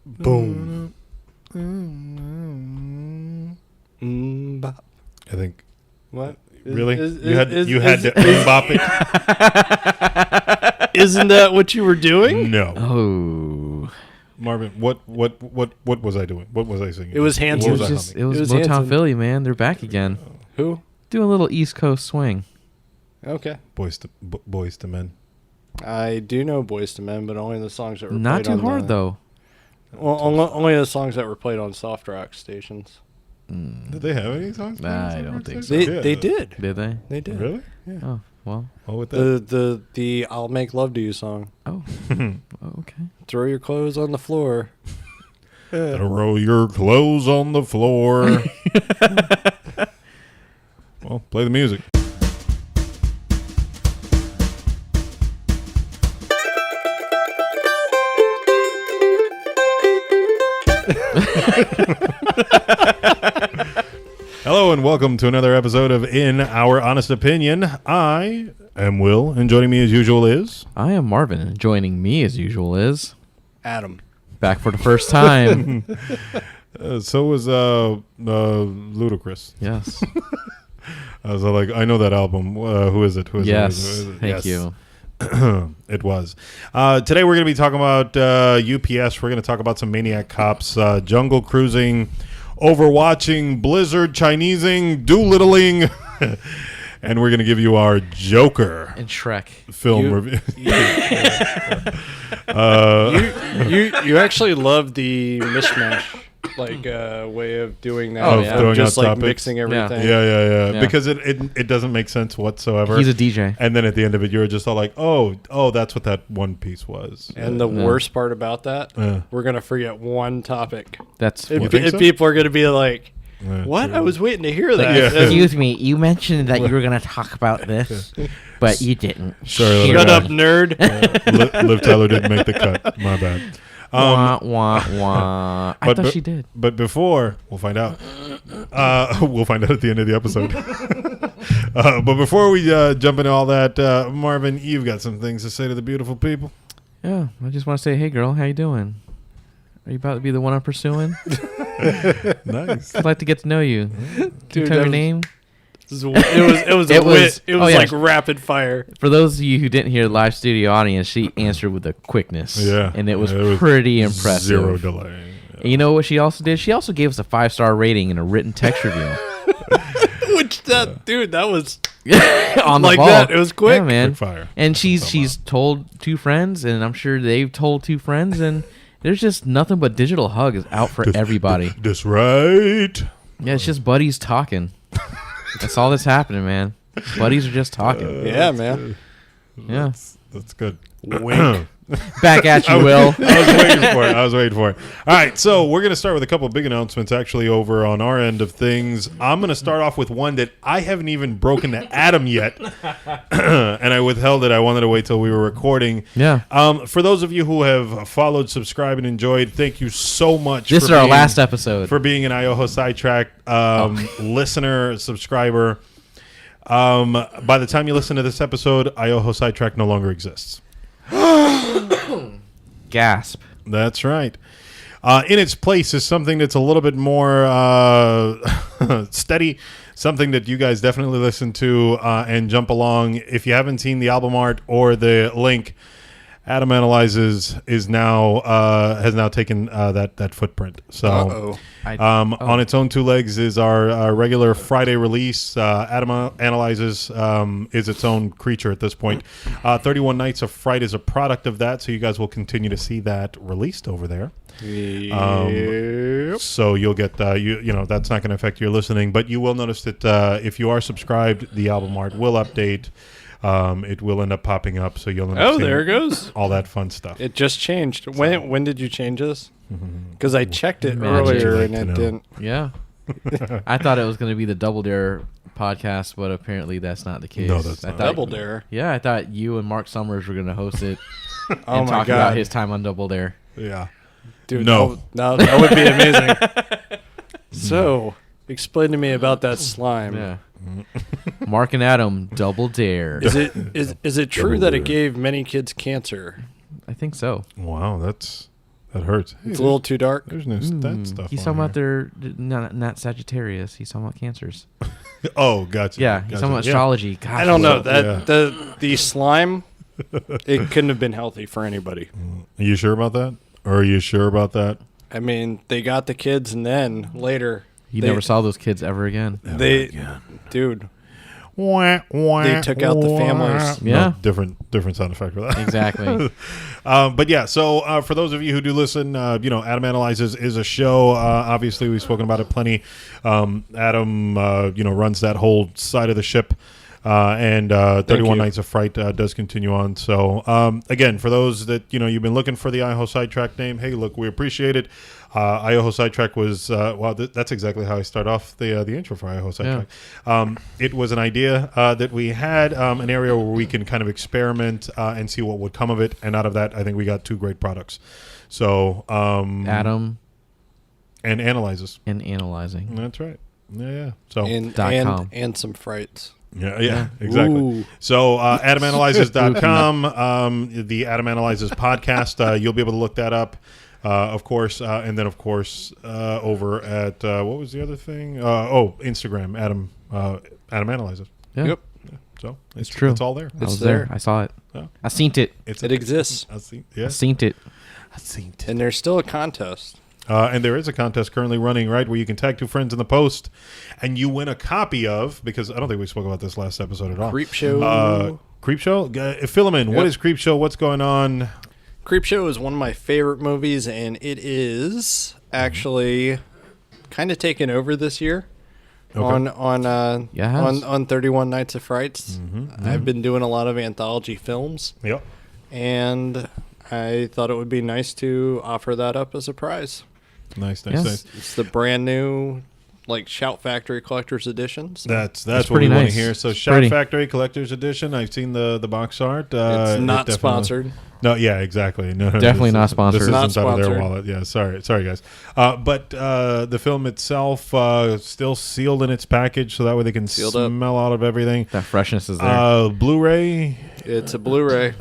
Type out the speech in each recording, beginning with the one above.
Boom. Bop. I think. What? Really? You had to bop it? Isn't that what you were doing? No. Oh. Marvin, what was I doing? What was I singing? It was Hanson. What was I It humming? was It was Motown Hanson. Philly, man. They're back again. Who? Do a little East Coast swing. Okay. Boys to Men. I do know Boyz II Men, but only the songs that were Not played too on hard, though. Well, only the songs that were played on soft rock stations. Did they have any songs? Nah, I don't think so. They did. Did they? They did. Really? Oh, well. Oh, with that. The I'll Make Love to You song. Oh. Okay. Throw your clothes on the floor. Throw your clothes on the floor. Well, play the music. Hello and welcome to another episode of In Our Honest Opinion. I am Will, and joining me as usual is... I am Marvin, and joining me as usual is... Adam. Back for the first time. So was Ludacris. Yes. I was like, I know that album. Who is it? Who is Yes. it? Who is it? Thank you. It was. Today we're going to be talking about UPS. We're going to talk about some Maniac Cops, jungle cruising, overwatching, Blizzard, Chinesing, doolittling, and we're going to give you our Joker And Shrek. film review. You actually love the mishmash way of doing that. Oh, of yeah. Throwing just out like topics. mixing everything. Yeah. Yeah. Because it doesn't make sense whatsoever. He's a DJ. And then at the end of it, you're just all like, oh, that's what that one piece was. And the worst part about that, Yeah. we're gonna forget one topic. That's And, You think so? people are gonna be like, Yeah, "What? true. I was waiting to hear that." Yeah. Excuse me, you mentioned that you were going to talk about this, but you didn't. Sorry, Shut little up, guy. nerd. Liv Tyler didn't make the cut. My bad. wah, wah, wah. I but- thought but- she did. But before, we'll find out. We'll find out at the end of the episode. But before we jump into all that, Marvin, you've got some things to say to the beautiful people. Yeah, I just want to say, hey, girl, how you doing? Are you about to be the one I'm pursuing? Nice. I'd like to get to know you. Can you Dude, tell that your was- name? It was a It was- wit. It oh, was yeah. like rapid fire. For those of you who didn't hear the live studio audience, she answered with a quickness. Yeah. And it was It was pretty impressive. Zero delay. And you know what she also did? She also gave us a 5-star rating and a written text review. That was On the like ball. that. It was quick. Yeah, man. Quick fire. And she's told 2 friends, and I'm sure they've told 2 friends, and there's just nothing but digital hugs out for everybody. That's right. Yeah, it's just buddies talking. That's all that's happening, man. Buddies are just talking. Yeah, man. Yeah. That's good. Wink. Back at you, Will. I was waiting for it. All right, so we're going to start with a couple of big announcements actually over on our end of things. I'm going to start off with one that I haven't even broken to Adam yet, and I withheld it. I wanted to wait till we were recording. Yeah. For those of you who have followed, subscribed, and enjoyed, thank you so much. This is our last episode. For being an Ioho Sidetrack listener, subscriber. By the time you listen to this episode, Ioho Sidetrack no longer exists. Gasp. That's right. In its place is something that's a little bit more steady, something that you guys definitely listen to and jump along. If you haven't seen the album art or the link, Adam Analyzes is now has now taken that footprint. So on its own 2 legs is our regular Friday release. Adam Analyzes is its own creature at this point. 31 Nights of Fright is a product of that, so you guys will continue to see that released over there. So you'll get you know that's not going to affect your listening, but you will notice that if you are subscribed, the album art will update. It will end up popping up, so you'll end up seeing there it goes. all that fun stuff. It just changed. When did you change this? Because I checked it Magic. earlier Like and to it know. didn't. Yeah. I thought it was going to be the Double Dare podcast, but apparently that's not the case. No, that's I not. thought- Double Dare. Yeah, I thought you and Mark Summers were going to host it Oh and my talk god, about his time on Double Dare. Yeah. dude! No. that would be amazing. So, explain to me about that slime. Yeah. Mark and Adam, Double Dare. Is it true Double that Dare. it gave many kids cancer? I think so. Wow, that's That hurts. Hey, It's a little too dark. There's no that stuff. He's on talking about here. their not Sagittarius. He's talking about cancers. Oh, gotcha. Yeah, he's talking about astrology. Gosh, I don't know Yeah. that the slime. It couldn't have been healthy for anybody. Are you sure about that? Or are you sure about that? I mean, they got the kids, and then later You they, never saw those kids ever again. dude. They took out the families. Yeah. No, different sound effect for that. Exactly. But yeah, so for those of you who do listen, Adam Analyzes is a show. Obviously, we've spoken about it plenty. Adam, runs that whole side of the ship. And 31 Nights of Fright does continue on. So, again, for those that, you've been looking for the Idaho Sidetrack name, hey, look, we appreciate it. Idaho Sidetrack was, that's exactly how I start off the intro for Idaho Sidetrack. Yeah. It was an idea that we had, an area where we can kind of experiment and see what would come of it. And out of that, I think we got 2 great products. So, Adam and Analyzes. and Analyzing. That's right. Yeah. So, .com. and some frights. Yeah, exactly. Ooh. So, AdamAnalyzes.com, the Adam Analyzes podcast, you'll be able to look that up, of course. And then, of course, over at, what was the other thing? Instagram, Adam Analyzes. Yeah. Yep. So, it's true. It's all there. I was there. there. I saw it. Yeah. I seen it. It exists. I seen I seen it. it. And there's still a contest. And there is a contest currently running, right, where you can tag 2 friends in the post, and you win a copy of, because I don't think we spoke about this last episode at all. Creepshow. Creepshow? Fill them in. Yep. What is Creepshow? What's going on? Creepshow is one of my favorite movies, and it is actually kind of taken over this year. Okay. On 31 Nights of Frights. I've been doing a lot of anthology films, Yep. and I thought it would be nice to offer that up as a prize. Nice. Yes. It's the brand new, Shout Factory Collector's Edition. So That's what pretty we want to nice. hear. So It's Shout pretty. Factory Collector's Edition. I've seen the box art. it's not it definitely- sponsored. No, yeah, exactly. No, Definitely this not is- sponsored. This Not isn't out of their sponsored. wallet. Yeah, sorry, guys. But the film itself still sealed in its package, so that way they can Sealed up. smell out of everything. That freshness is there. Blu-ray. It's a Blu-ray.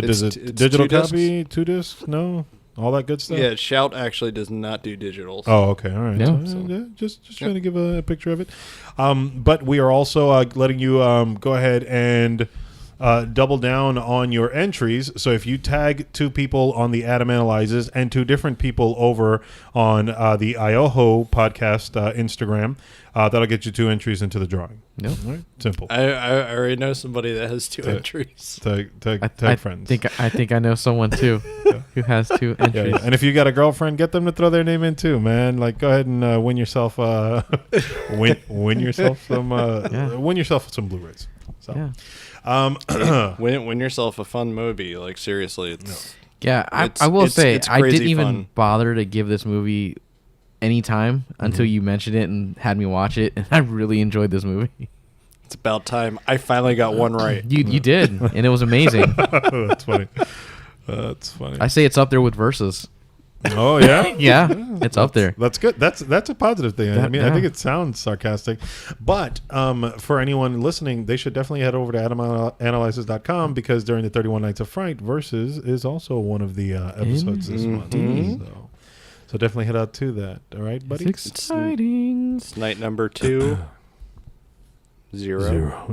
Does It's it digital 2 discs. copy? 2 discs? No, all that good stuff. Yeah, Shout actually does not do digitals. Oh, okay. All right. Yeah. Yeah, just trying to give a picture of it. But we are also letting you go ahead and double down on your entries. So if you tag 2 people on the Adam Analyzes and 2 different people over on the Ioho podcast Instagram, that'll get you 2 entries into the drawing. Yep. All right. Simple. I already know somebody that has 2 entries. Tag friends. I think I know someone too who has 2 Yeah, entries. yeah. And if you got a girlfriend, get them to throw their name in too, man. Like, go ahead and win yourself win yourself some win yourself some Blu-rays. So, Yeah. Win yourself a fun movie. Seriously, it's Yeah, It's- I will it's- say it's I didn't crazy even fun. bother to give this movie any time until you mentioned it and had me watch it, and I really enjoyed this movie. it's about time. I finally got one right. You did, and it was amazing. that's funny. That's funny. I say it's up there with Versus. Oh yeah, Yeah, it's up there. That's good. That's a positive thing. I mean, I Yeah. think it sounds sarcastic, but for anyone listening, they should definitely head over to AdamAnalyzes.com because during the 31 Nights of Fright, Versus is also one of the episodes this month. So definitely head out to that. All right, buddy. It's exciting. It's night number 2. 0.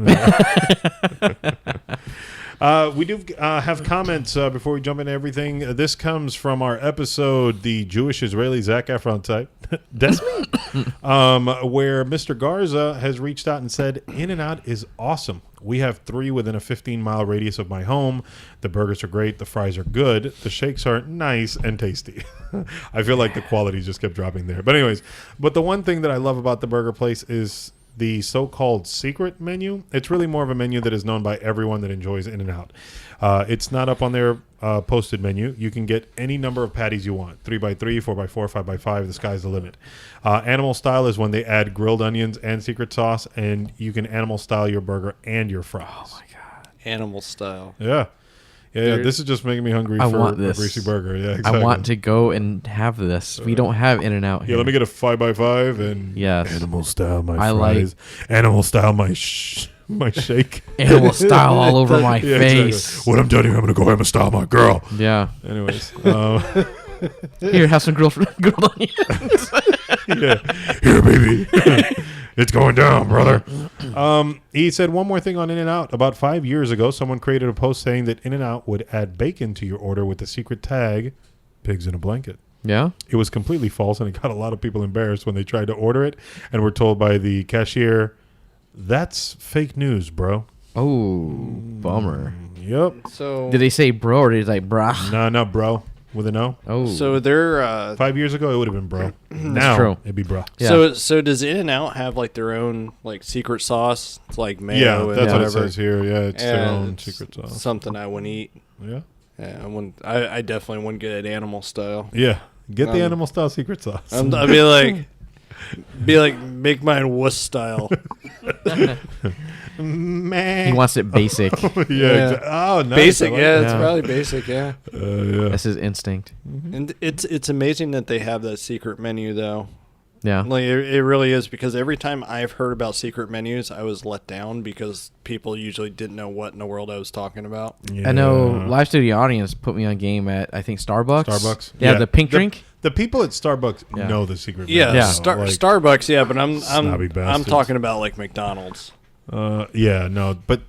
We do have comments before we jump into everything. This comes from our episode, the Jewish Israeli Zac Efron type, Desmond, where Mr. Garza has reached out and said, In-N-Out is awesome. We have 3 within a 15-mile radius of my home. The burgers are great. The fries are good. The shakes are nice and tasty. I feel like the quality just kept dropping there. But anyways, the one thing that I love about the burger place is the so-called secret menu. It's really more of a menu that is known by everyone that enjoys In-N-Out. It's not up on their posted menu. You can get any number of patties you want. 3x3, 4x4, 5x5. The sky's the limit. Animal style is when they add grilled onions and secret sauce, and you can animal style your burger and your fries. Oh, my God. Animal style. Yeah. Yeah, this is just making me hungry I for want a this. greasy burger. Yeah, exactly. I want to go and have this. We don't have In-N-Out Yeah, here. let me get a 5x5 and Yes. animal style my I fries. Animal style my my shake. Animal style all over my Yeah, face. exactly. When I'm done here, I'm gonna go ham and style my girl. Yeah. Anyways, Here, have some grilled onions. Yeah. Here, baby. It's going down, brother. He said one more thing on In-N-Out. About 5 years ago, someone created a post saying that In-N-Out would add bacon to your order with the secret tag, pigs in a blanket. Yeah. It was completely false, and it got a lot of people embarrassed when they tried to order it and were told by the cashier, that's fake news, bro. Oh, bummer. Yep. So Did they say bro or did they say brah? No, not bro. With an O. Oh. so they're 5 years ago, it would have been bro. Now, true. it'd be bro. Yeah. so does In-N-Out have like their own like secret sauce? It's like Yeah, mayo and that's what it whatever. says here. Yeah, it's their And own it's secret sauce. Something I wouldn't eat. Yeah. Yeah, I wouldn't. I definitely wouldn't get it animal style. Yeah. Get the Um, animal style secret sauce. I'd be like, make mine wuss style. Man. He wants it basic. yeah. Oh, nice. Basic, I like yeah, that. it's Yeah. probably basic, yeah. Yeah. That's his instinct. And it's amazing that they have that secret menu though. Yeah. Like it really is, because every time I've heard about secret menus, I was let down because people usually didn't know what in the world I was talking about. Yeah. I know Live Studio Audience put me on game at, I think, Starbucks. Starbucks. Yeah, the pink drink. The people at Starbucks Yeah. know the secret. Yeah, menu, Yeah. like, Starbucks, yeah, but I'm Snobby bastards. talking about like McDonald's. yeah, no, but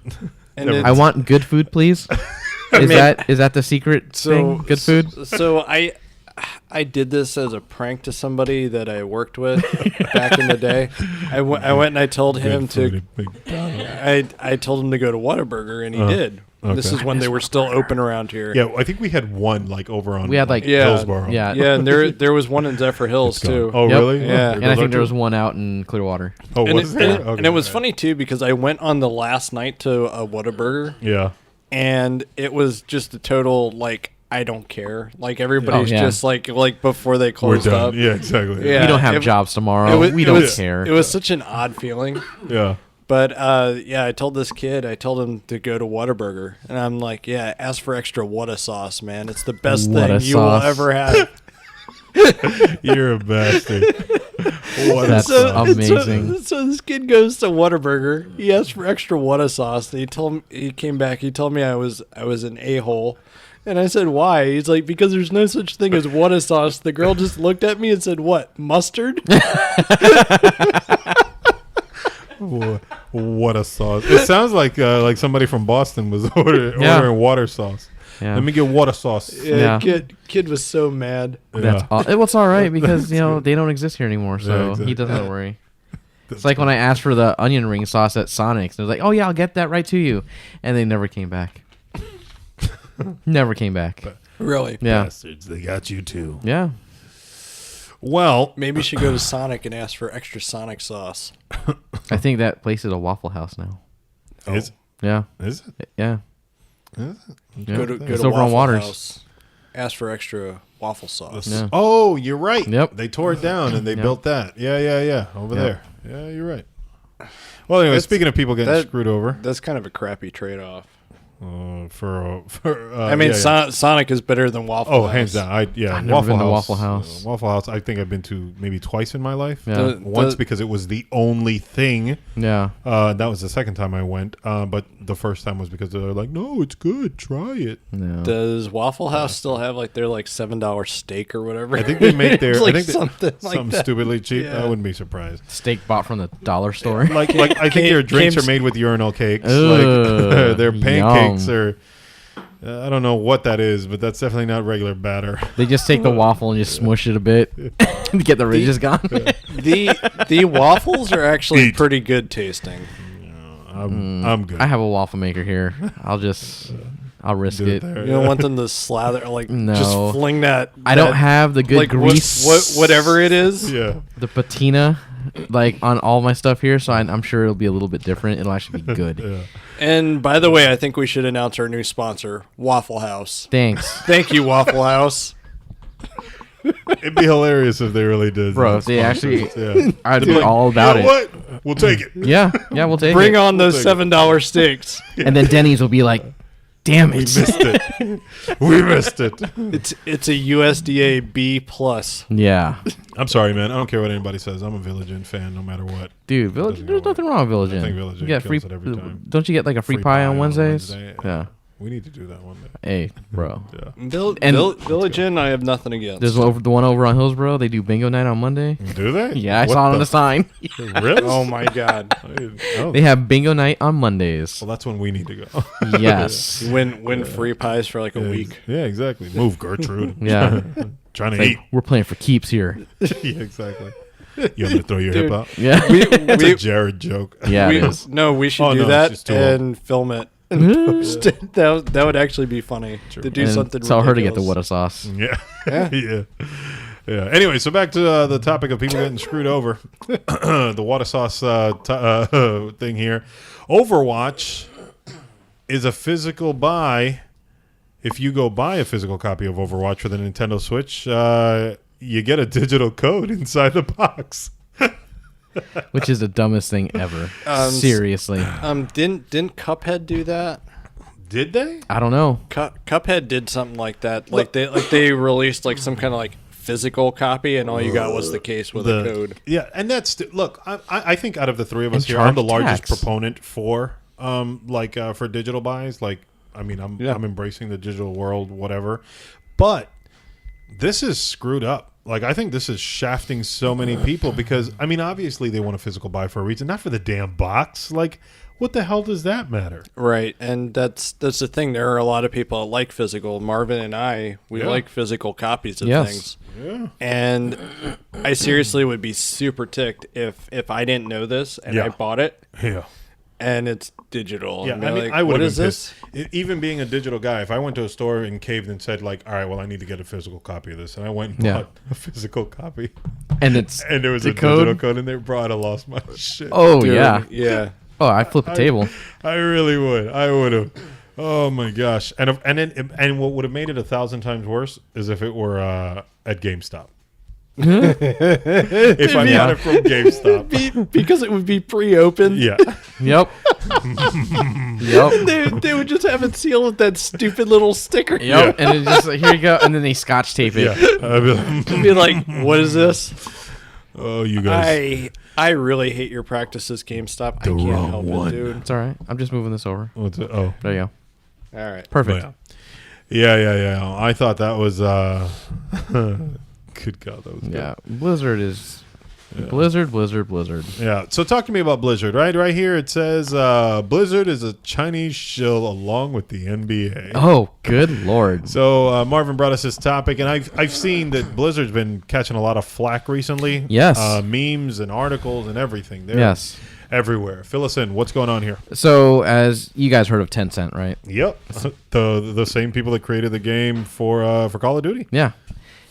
And Never it's- I want good food, please. Is that the secret thing? Good food? So I did this as a prank to somebody that I worked with back in the day. I went and I told him good food to. at McDonald's. I told him to go to Whataburger, and he Uh, did. This okay. is when they were still open around here. Yeah, I think we had one like over on. We had, like- Yeah. Hillsborough. Yeah. Yeah, and there was one in Zephyr Hills It's gone. too. Oh, Yep. really? Yeah. And I think there was one out in Clearwater. Oh, and was it, there? and, Okay. and it was funny too because I went on the last night to a Whataburger, Yeah. and it was just a total like I don't care. Like everybody's Oh, yeah. just like before they We're closed done. up. Yeah, exactly. Yeah. We don't have it- jobs tomorrow. We it don't was- care. It was such an odd feeling. Yeah. But yeah, I told this kid, I told him to go to Whataburger, and I'm like, yeah, ask for extra Whata sauce, man. It's the best Whata thing you will sauce. ever have. You're a bastard. What That's a amazing. So this kid goes to Whataburger. He asked for extra Whata sauce. And he came back. He told me I was an a-hole. And I said, why? He's like, because there's no such thing as Whata sauce. The girl just looked at me and said, what, mustard? What a sauce! It sounds like somebody from Boston was ordering water sauce. Yeah. Let me get water sauce. Yeah, Yeah. Kid was so mad. That's Yeah. all. Well, it's all right because they don't exist here anymore, so Yeah, exactly. he doesn't have to worry. It's like when I asked for the onion ring sauce at Sonic's. They're like, "Oh yeah, I'll get that right to you," and they never came back. Never came back. Really? Yeah, Bastards, they got you too. yeah. Well, Maybe you should go to Sonic and ask for extra Sonic sauce. I think that place is a Waffle House now. is Yeah, it? yeah. Is it? Yeah. Go to It's over on Waffle Waters. House. Ask for extra waffle sauce. Yeah. Oh, you're right. Yep. They tore it down and they Yep. built that. Yeah. Over Yep. there. Yeah, you're right. Well, anyway, That's- speaking of people getting that- screwed over, That's kind of a crappy trade-off. for I mean, Sonic is better than Waffle Oh, House. hands down. I've never been to Waffle House. Waffle House. I think I've been to maybe twice in my life. Yeah. Once because it was the only thing. Yeah. That was the second time I went. But the first time was because they're like, "No, it's good. Try it." No. Does Waffle House still have like their like $7 steak or whatever? I think they make their. It's like I think something like something that. stupidly cheap. Yeah. I wouldn't be surprised. Steak bought from the dollar store. Like I think their drinks are made with urinal cakes. Ugh, Like their pancakes yum. are. I don't know what that is, but that's definitely not regular batter. They just take the waffle and just smush it a bit to get the ridges gone. The waffles are actually Eat. pretty good tasting. I'm good. I have a waffle maker here. I'll risk Do it. there. You don't want them to slather like No. just fling that. I don't have the good like grease, whatever it is. Yeah. the patina, like on all my stuff here. So I'm sure it'll be a little bit different. It'll actually be good. Yeah. And by the way, I think we should announce our new sponsor, Waffle House. Thanks, Thank you, Waffle House. It'd be hilarious if they really did. bro. If they actually, Yeah. I'd They'd be all about you it. know what? We'll take it. Yeah, we'll take Bring it. on those We'll take $7 steaks. And then Denny's will be like, "Damn We it!" missed it. We missed it. It's a USDA B plus. Yeah, I'm sorry, man. I don't care what anybody says. I'm a Village Inn fan, no matter what. dude. Village, Doesn't there's go nothing wrong with Village I Inn. think Village You Inn get free. kills it every time. Don't you get like a free pie on Wednesdays? Wednesday, Yeah. We need to do that one day. Hey, bro. Yeah. Village Inn, I have nothing against. There's the one over on Hillsborough. They do bingo night on Monday. Do they? Yeah, I What saw it on the sign. Really? Oh my god. Oh, They have bingo night on Mondays. well, that's when we need to go. Yes. Win free pies for like a week. Yeah, exactly. Move, Gertrude. Yeah. Trying to Like, eat. we're playing for keeps here. Yeah, exactly. You want me to throw your hip Dude. out? Yeah. That's a We, Jared joke. Yeah, it is. we should Oh, do no, it's that just too old. and film it and post it. That would actually be funny to do And something. Mm, tell her to get the ridiculous. Wada sauce. Yeah. Yeah. Yeah. Yeah. Anyway, so back to the topic of people getting screwed over. The water sauce thing here. Overwatch is a physical buy. If you go buy a physical copy of Overwatch for the Nintendo Switch, you get a digital code inside the box. Which is the dumbest thing ever. Seriously. Didn't Cuphead do that? Did they? I don't know. Cuphead did something like that. They released like some kind of like physical copy, and all you got was the case with a code. Yeah, and that's look. I think out of the three of us And here, I'm the charge largest tax. proponent for for digital buys. Like, I mean, I'm embracing the digital world, whatever. But this is screwed up. Like, I think this is shafting so many people because, I mean, obviously they want a physical buy for a reason, not for the damn box. Like, what the hell does that matter? Right, and that's the thing. There are a lot of people that like physical. Marvin and I, we Yeah. like physical copies of Yes. things. Yeah. And I seriously would be super ticked if I didn't know this and Yeah. I bought it Yeah. and it's digital. Yeah, And I they're mean, like, I would what have is been this? pissed. Even being a digital guy, if I went to a store and caved and said, like, all right, well, I need to get a physical copy of this, and I went and Yeah. bought a physical copy, And it's and there was the a digital code. code in there, bro, I'd have lost my shit. Oh, Dude, yeah. yeah. Oh, I flip a table. I really would. I would have. Oh my gosh! And what would have made it 1,000 times worse is if it were at GameStop. If I Yeah. bought it from GameStop. Because it would be pre-opened. Yeah. Yep. Yep. They would just have it sealed with that stupid little sticker. Yep. And it's just like, here you go. And then they scotch tape it. Yeah. I'd be like, Be like, what is this? oh, you guys. I really hate your practices, GameStop. I can't help it, dude. It's all right. I'm just moving this over. What's it? Oh. There you go. All right. Perfect. Yeah. I thought that was. Good God, that was good. Yeah. Blizzard is. Blizzard. Yeah. So talk to me about Blizzard. Right here it says Blizzard is a Chinese shill along with the NBA. Oh, good Lord. So Marvin brought us this topic, and I've seen that Blizzard's been catching a lot of flack recently. Yes. Memes and articles and everything. They're Yes. everywhere. Fill us in. What's going on here? So, as you guys heard of Tencent, right? Yep. The same people that created the game for Call of Duty. Yeah.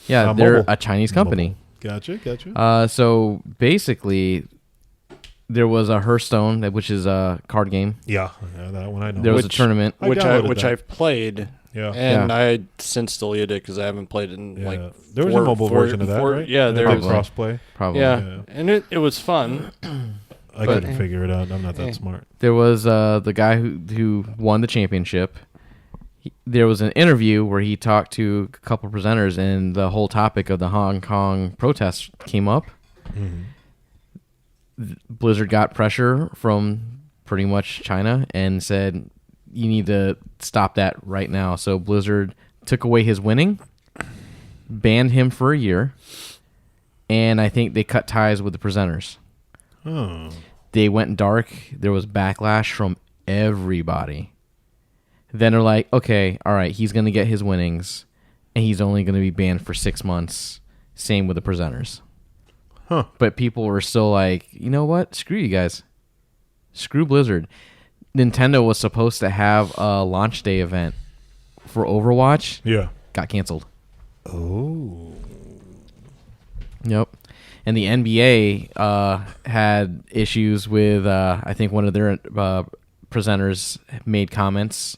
Yeah, they're Mobile. a Chinese company. Gotcha. So basically, there was a Hearthstone, which is a card game. Yeah, that one I know. There was a tournament. I Which downloaded that. I've played. Yeah. And Yeah. I since deleted it because I haven't played it in Yeah. like There was a mobile version of that, right? Yeah, there was was. Probably. crossplay. Probably. Yeah, Yeah. and it was fun. I But- couldn't figure it out. I'm not that smart. There was the guy who won the championship. There was an interview where he talked to a couple presenters, and the whole topic of the Hong Kong protests came up. Blizzard got pressure from pretty much China and said, you need to stop that right now. So Blizzard took away his winning, banned him for a year, and I think they cut ties with the presenters. Oh. They went dark. There was backlash from everybody. Then they're like, okay, all right, he's going to get his winnings, and he's only going to be banned for 6 months. Same with the presenters. Huh. But people were still like, you know what? Screw you guys. Screw Blizzard. Nintendo was supposed to have a launch day event for Overwatch. Yeah. Got canceled. Oh. Yep. And the NBA had issues with, I think one of their presenters made comments.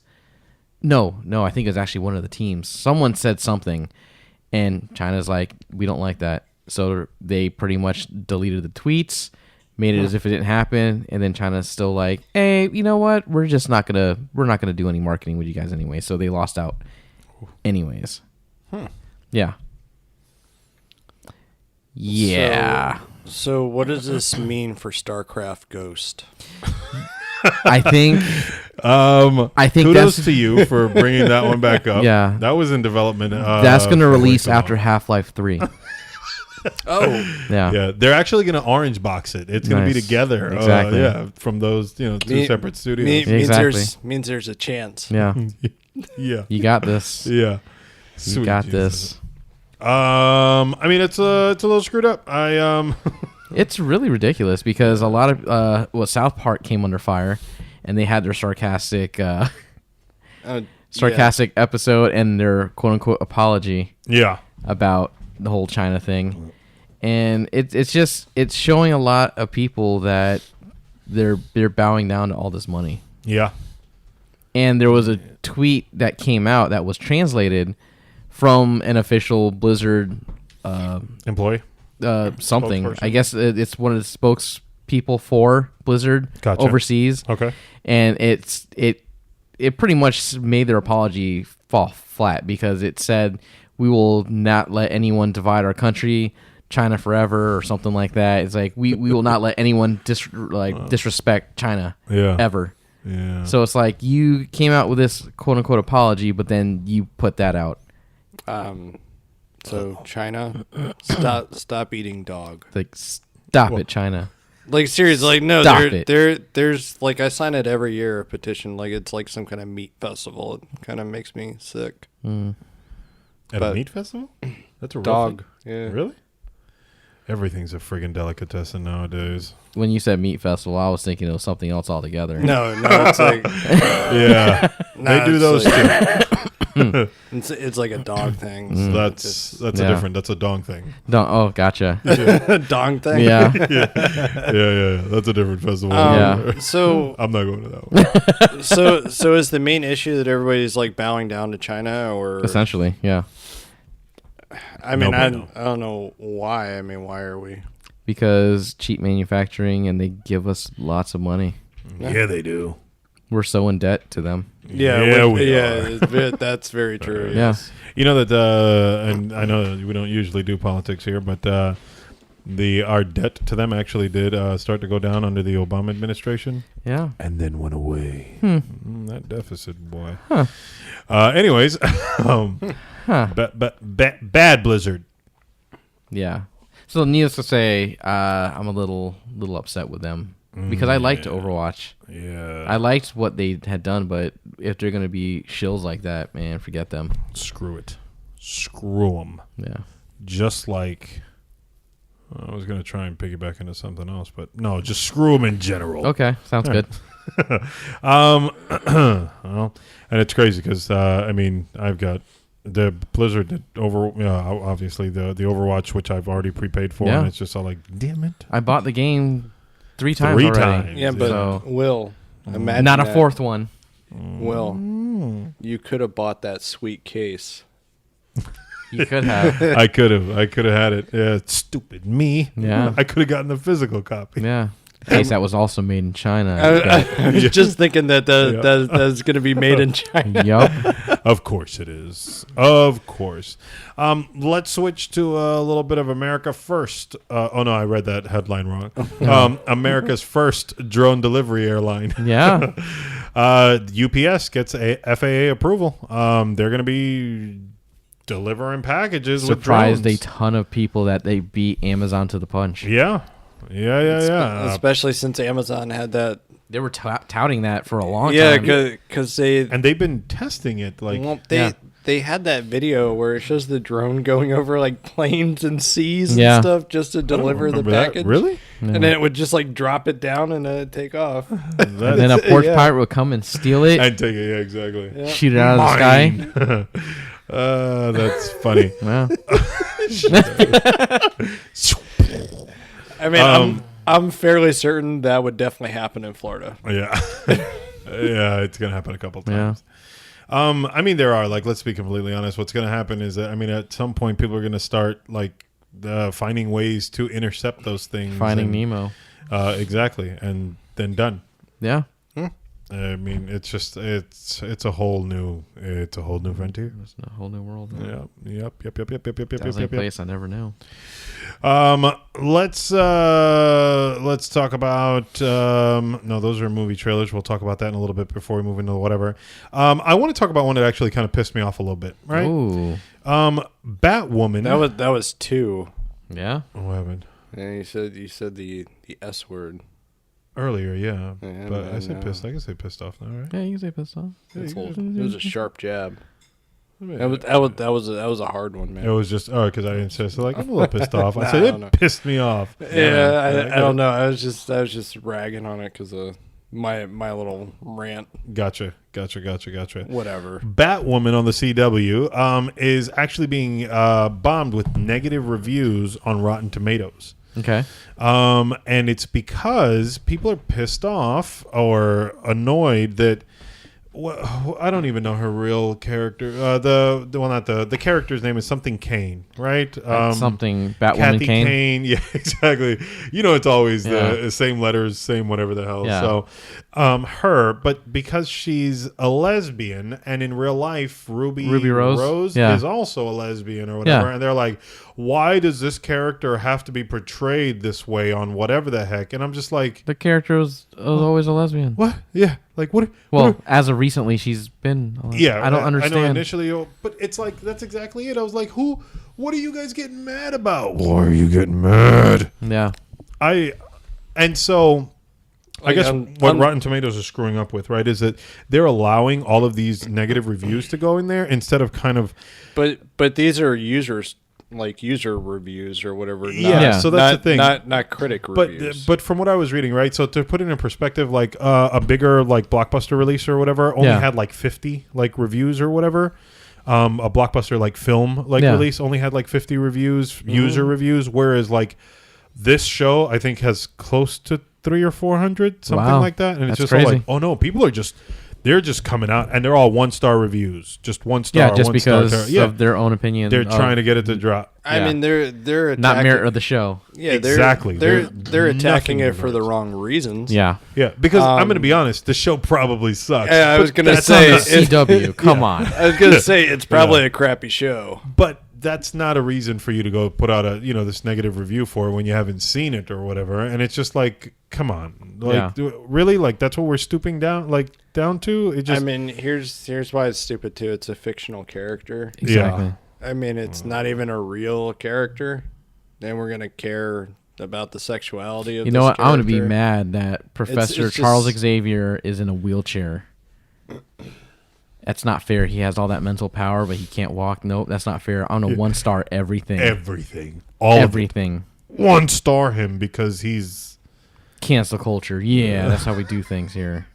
No, I think it was actually one of the teams. Someone said something, and China's like, we don't like that. So they pretty much deleted the tweets, made it as if it didn't happen, and then China's still like, hey, you know what? We're not gonna do any marketing with you guys anyway. So they lost out anyways. Yeah. Yeah. So what does this mean for StarCraft Ghost? I think I think kudos that's to you for bringing that one back up. Yeah. that was in development. that's going to for way release too long. after Half-Life 3. Oh, Yeah. Yeah, they're actually going to orange box it. It's going to be Nice. together. Exactly. Yeah, from those two Me- separate studios. Exactly. means there's a chance. Yeah. Yeah, You got this. yeah. You Sweet got Jesus. this. I mean, it's a little screwed up. It's really ridiculous because a lot of South Park came under fire, and they had their sarcastic episode and their quote unquote apology yeah, about the whole China thing, and it's showing a lot of people that they're bowing down to all this money. yeah. And there was a tweet that came out that was translated from an official Blizzard Employee. something. Spokesperson. I guess it's one of the spokespeople for Blizzard Gotcha. overseas. Okay. And it pretty much made their apology fall flat because it said we will not let anyone divide our country, China forever, or something like that. It's like we will not let anyone disrespect China Yeah. ever. Yeah. So it's like you came out with this quote unquote apology, but then you put that out. So China, stop eating dog. Like stop it, China. Like seriously, like no, Stop it. there's like I sign it every year, a petition. Like it's like some kind of meat festival. It kind of makes me sick. At a but- meat festival? That's a real Dog, thing? yeah. Really? Everything's a friggin' delicatessen nowadays. When you said meat festival, I was thinking it was something else altogether. No, it's like Yeah. No, they do it's those like- too. it's like a dog thing. So that's a Yeah. different. That's a dong thing. Oh, gotcha. Dong thing. Yeah. Yeah. That's a different festival. Yeah. So I'm not going to that one. so is the main issue that everybody's like bowing down to China, or Essentially, yeah. I mean, No I bueno. don't know why. I mean, why are we? Because cheap manufacturing and they give us lots of money. Yeah, they do. We're so in debt to them. Yeah, we are. That's very true. Yeah. You know that, and I know that we don't usually do politics here, but our debt to them actually did start to go down under the Obama administration, Yeah. and then went away. That deficit, boy. Huh. Anyways, Huh. bad Blizzard. Yeah. So needless to say, I'm a little upset with them because I liked Overwatch. Yeah, I liked what they had done, but if they're gonna be shills like that, man, forget them. screw it, screw them. Yeah. Just like I was gonna try and piggyback into something else, but no, just screw them in general. Okay. Sounds good. Well, and it's crazy because I mean I've got the Blizzard that obviously the Overwatch, which I've already prepaid for, Yeah. and it's just all like, damn it. I bought the game three times Three already. times. Yeah, but So- Will, imagine Not a that. fourth one. Will, you could have bought that sweet case. You could have. I could have had it. Yeah, stupid me. Yeah. I could have gotten the physical copy. Yeah. Case that was also made in China. I was just thinking that Yeah. that's going to be made in China. Yup. Of course it is. Of course. Let's switch to a little bit of America First. Oh no, I read that headline wrong. America's first drone delivery airline. Yeah. UPS gets a FAA approval. They're going to be delivering packages Surprised with a drones. ton of people that they beat Amazon to the punch. Yeah. Especially since Amazon had that. They were touting that for a long Yeah, time. because they And they've been testing it. Like, Yeah. they had that video where it shows the drone going over like planes and seas Yeah. and stuff just to I don't deliver the remember that. package. Really? And then it would just like drop it down and then it'd take off. And then a porch Yeah. pirate would come and steal it, I'd take it. Yeah, exactly. shoot it out of the sky. That's funny. Well, I mean, I'm fairly certain that would definitely happen in Florida. Yeah. Yeah, it's going to happen a couple Yeah. times. I mean, there are, like, let's be completely honest. What's going to happen is that, I mean, at some point, people are going to start, like, finding ways to intercept those things. Finding and, Nemo. Exactly. And then done. Yeah. I mean, it's just, it's a whole new frontier. It's a whole new world. Yep. Sounds like a place I never knew. Let's talk about no, those are movie trailers. We'll talk about that in a little bit before we move into whatever. I want to talk about one that actually kind of pissed me off a little bit, right? Ooh. Batwoman. That was 2. Yeah. What happened? And you said the S word. Earlier, yeah. Yeah, But I man, said pissed. I can say pissed off now, right? Yeah, you can say pissed off. It was a sharp jab. I mean, That was a hard one, man. It was just because I didn't say so. Like I'm a little pissed off. I Nah, said I it don't know. pissed me off. Yeah, I don't know. I was just ragging on it because of my little rant. Gotcha. Whatever. Batwoman on the CW is actually being bombed with negative reviews on Rotten Tomatoes. Okay. And it's because people are pissed off or annoyed that I don't even know her real character. The character's name is something Kane, right? Something Batwoman Kathy Kane. Kane. Yeah, exactly. You know, it's always Yeah. the same letters, same whatever the hell. Yeah. So, her, but because she's a lesbian, and in real life, Ruby Rose? Yeah. is also a lesbian or whatever, Yeah. and they're like, why does this character have to be portrayed this way on whatever the heck? And I'm just like, The character was always a lesbian. what? Yeah, like what? Well, what- as of recently, she's been. A lesbian. yeah, I don't understand. I know initially, but it's like that's exactly it. I was like, who? What are you guys getting mad about? Why are you getting mad? Yeah. And so I guess what I'm- Rotten Tomatoes is screwing up with, right, is that they're allowing all of these negative reviews to go in there instead of kind of But these are users, like user reviews or whatever. Yeah, Yeah. so that's not, the thing. Not critic reviews. But from what I was reading, right, so to put it in perspective, like a bigger like blockbuster release or whatever only Yeah. had like 50 like reviews or whatever. A blockbuster like film like Yeah. release only had like 50 reviews, user reviews, whereas like this show I think has close to 300 or 400, something Wow. like that, and it's That's just all crazy. like, oh no, people are they're just coming out and they're all 1-star reviews, just 1 star. Yeah, just 1 star, because yeah, of their own opinion. they're trying to get it to drop. I yeah. mean, they're attacking, not merit of the show. Yeah, Exactly. They're They're attacking nothing it for the regards. wrong reasons. Yeah. Yeah, because I'm going to be honest, the show probably sucks. Yeah, I was But gonna that's say not- It's CW. Come on. I was gonna say it's probably a crappy show. but that's not a reason for you to go put out this negative review for when you haven't seen it or whatever. And it's just like, come on, like really, like that's what we're stooping down to. It just, I mean, here's why it's stupid too. It's a fictional character. Exactly. I mean, it's not even a real character. Then we're gonna care about the sexuality of. You know this what? I'm going to be character. mad that Professor it's Charles just- Xavier is in a wheelchair. That's not fair. He has all that mental power, but he can't walk. Nope, that's not fair. I'm going to 1-star everything. everything, all Everything. of it. 1-star him because he's Cancel culture. Yeah, that's how we do things here.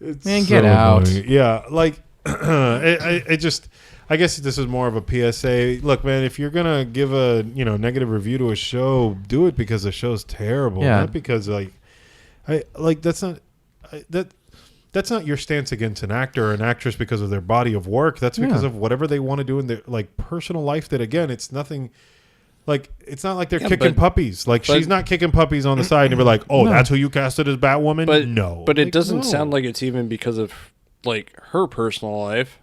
it's Man, get out. annoying. Yeah, like I guess this is more of a PSA. Look, man, if you're gonna give a negative review to a show, do it because the show's terrible, Yeah. not because that's not your stance against an actor or an actress because of their body of work. That's because Yeah. of whatever they want to do in their like personal life. That again, it's nothing. Like it's not like they're Yeah, kicking but- puppies. Like but- she's not kicking puppies on the side and be like, "Oh, No. that's who you casted as Batwoman." But no, But it Like, doesn't no. sound like it's even because of like her personal life.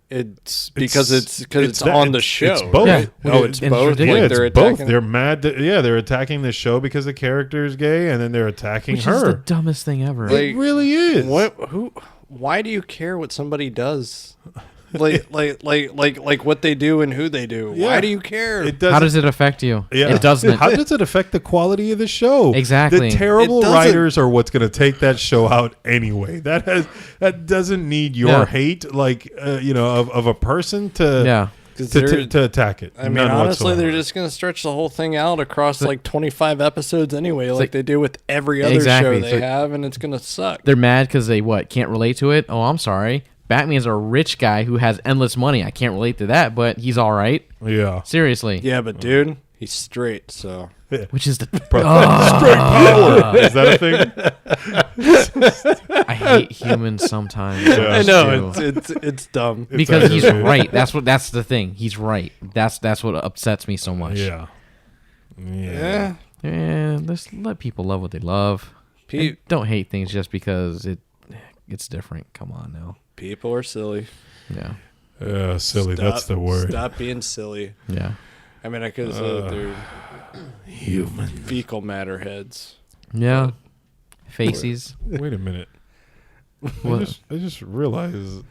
It's because it's that- on the show. It's both. Yeah. Oh, it's It's both. ridiculous. Yeah, Like it's they're both. attacking. They're mad. They're attacking the show because the character is gay, and then they're attacking Which is the her. dumbest thing ever. Like- It really is. What? Who? Why do you care what somebody does? Like what they do and who they do. Yeah. Why do you care? It doesn't. How does it affect you? Yeah. It doesn't. How does it affect the quality of the show? Exactly. The terrible It doesn't. writers are what's going to take that show out anyway. That doesn't need your Yeah. hate, like of a person to Yeah. 'Cause to, they're- to attack it. I mean, None honestly, whatsoever. they're just going to stretch the whole thing out across like 25 episodes anyway, like like- they do with every other Exactly. show they So- have, and it's going to suck. They're mad because they can't relate to it. Oh, I'm sorry. Batman's a rich guy who has endless money. I can't relate to that, but he's all right. Yeah. Seriously. Yeah, but dude, he's straight, so. Which is the Straight power. Is that a thing? I hate humans sometimes. Yeah. I know too. it's dumb. It's Because he's actually- right. That's the thing. He's right. That's what upsets me so much. Yeah. Yeah, Yeah, just let people love what they love. And don't hate things just because it's different. Come on now. people are silly. Yeah. Silly. That's the word. Stop being silly. Yeah. I mean, I could say they're Human. fecal matter heads. Yeah. Faces. Wait a minute. What? I just realized.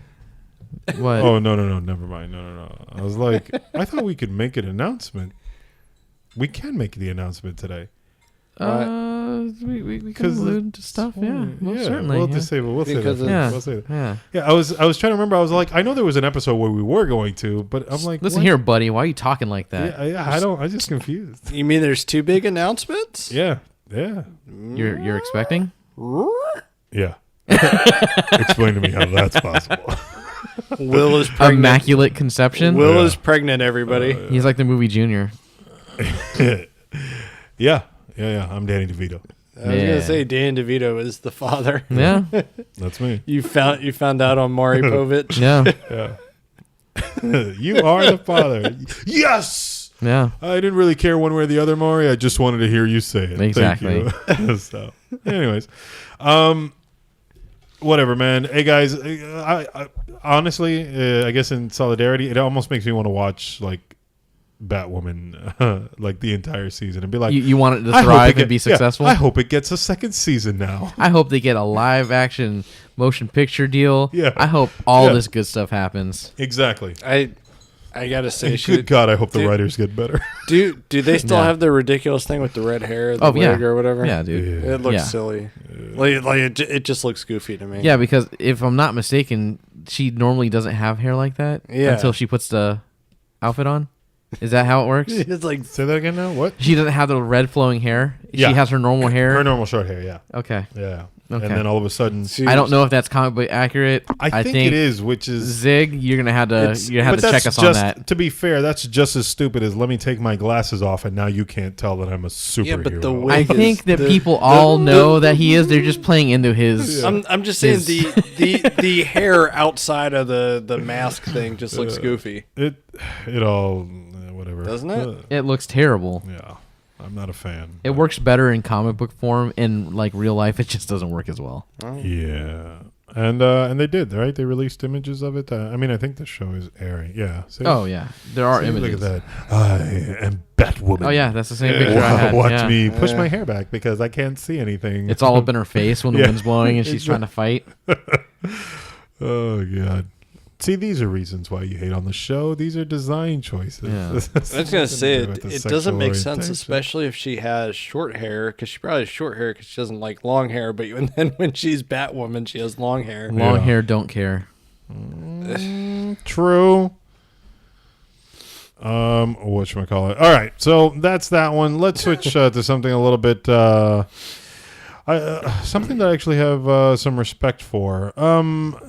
What? Oh no, never mind. No. I was like, I thought we could make an announcement. We can make the announcement today. We can allude to stuff. Yeah, most certainly. We'll yeah. just say, we'll say Because that. yeah. We'll say that. Yeah. Yeah, I was trying to remember. I was like, I know there was an episode where we were going to, but I'm like, Listen what? here, buddy. Why are you talking like that? Yeah, I don't. I'm just confused. You mean there's 2 big announcements? Yeah. You're expecting? Yeah. Explain to me how that's possible. Will is pregnant. Immaculate conception. Will Yeah. is pregnant, everybody. He's like the movie Junior. Yeah. I'm Danny DeVito. I was Yeah. gonna say Dan DeVito is the father. Yeah. That's me. You found out on Maury Povich. Yeah. You are the father. Yes. Yeah. I didn't really care one way or the other, Maury. I just wanted to hear you say it. Exactly. Thank you. So, anyways, whatever, man. Hey, guys. I honestly, I guess in solidarity, it almost makes me want to watch like Batwoman, like the entire season, and be like, You want it to I hope thrive it and be yeah, successful? I hope it gets a second season now. I hope they get a live action motion picture deal. Yeah. I hope all Yeah. this good stuff happens. Exactly. I gotta say, And good God, I hope the dude. writers get better. do they still Yeah. have the ridiculous thing with the red hair, the Oh, yeah. wig or whatever? Yeah, dude. Yeah. It looks Yeah. silly. It just looks goofy to me. Yeah, because if I'm not mistaken, she normally doesn't have hair like that Yeah. until she puts the outfit on. Is that how it works? It's like Say that again now. What? She doesn't have the red flowing hair. Yeah. She has her normal hair. Her normal short hair. Yeah. Okay. Yeah. Okay. And then all of a sudden, See, I don't know if that's comic book accurate. I think it is, which is Zig, you're gonna have to It's- check that's us just, on that. To be fair, that's just as stupid as let me take my glasses off and now you can't tell that I'm a superhero. Yeah, but the I wig is think that the- people all know that he is. They're just playing into his. I'm just saying His- the hair outside of the mask thing just looks goofy, it all whatever, doesn't it? It looks terrible. Yeah, I'm not a fan. It works better in comic book form. In like real life, it just doesn't work as well. Yeah, and they did right. They released images of it. I mean, I think the show is airing. Yeah. See? Oh yeah, there are See, images. Look at that. I am Batwoman. Oh yeah, that's the same picture I had. Watch yeah. me push my hair back because I can't see anything. It's all up in her face when the Yeah. wind's blowing and she's trying to fight. Oh God. See, these are reasons why you hate on the show. These are design choices. Yeah. I was gonna say Nothing to do with it the doesn't sexual make sense, orientation. especially if she has short hair, because she probably has short hair because she doesn't like long hair. But and then when she's Batwoman, she has long hair. Long Yeah. hair, don't care. True. Whatchamacallit. All right, so that's that one. Let's switch to something a little bit something that I actually have some respect for.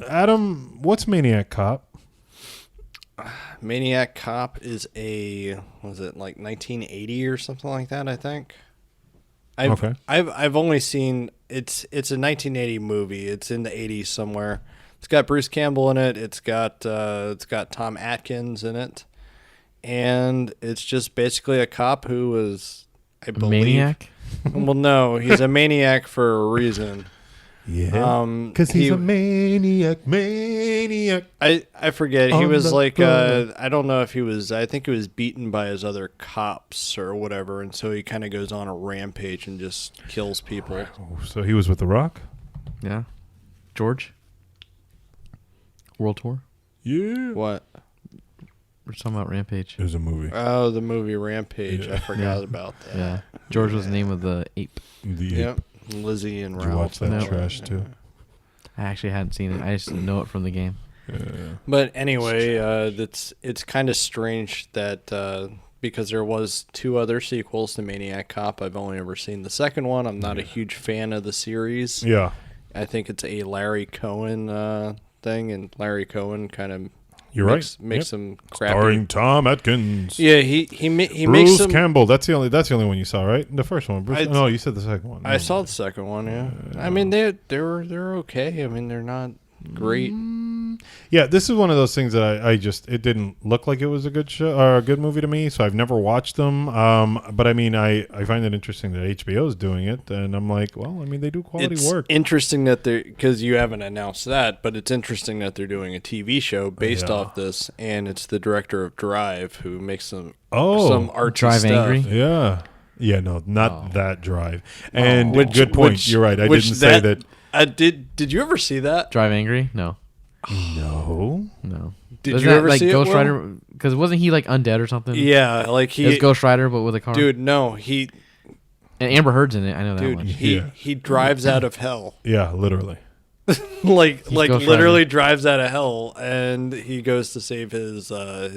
Adam, what's Maniac Cop? Maniac Cop is was it like 1980 or something like that? I think. Okay. I've only seen it's a 1980 movie. It's in the 80s somewhere. It's got Bruce Campbell in it. It's got Tom Atkins in it, and it's just basically a cop who was, I believe, Maniac. Well, no, he's a maniac for a reason. Yeah. Because he's a maniac. I forget. He On was the like road. I don't know if he was. I think he was beaten by his other cops or whatever, and so he kind of goes on a rampage and just kills people. Oh, so he was with The Rock? Yeah. George. World Tour. Yeah. What? We're talking about Rampage. It was a movie. Oh, the movie Rampage. Yeah. I forgot about that. Yeah. George was the name of the ape. Yep. Lizzie and Did you watch Ralph. that No. trash too? I actually hadn't seen it. I just know it from the game. But anyway, it's kind of strange that because there was 2 other sequels to Maniac Cop. I've only ever seen the second one. I'm not a huge fan of the series. Yeah. I think it's a Larry Cohen thing, and Larry Cohen kind of You're makes right. some crappy. Starring Tom Atkins. Yeah, he makes Bruce some. Campbell. That's the only one you saw, right? The first one. Bruce, I- no, you said the second one. I saw the second one. Yeah, I mean they're okay. I mean they're not great. Yeah, this is one of those things that I just it didn't look like it was a good show or a good movie to me, so I've never watched them. But I mean, I find it interesting that HBO is doing it, and I'm like, well, I mean, they do quality It's work. interesting that they're, because you haven't announced that, but it's interesting that they're doing a TV show based Yeah. off this, and it's the director of Drive who makes some Oh, artsy Drive stuff. Angry? yeah, yeah, no, not that Drive. And Which- good point. which- You're right. I which didn't say that. Did you ever see that? Drive Angry? No. No. No. Did Wasn't you that ever like see Ghost it? Will? Rider? Because wasn't he like undead or something? Yeah, like It was he, Ghost Rider, but with a car. dude. No, he, And Amber Heard's in it. I know that dude, much. Yeah. he drives out of hell. Yeah, literally. like Ghost literally Rider. drives out of hell, and he goes to save his I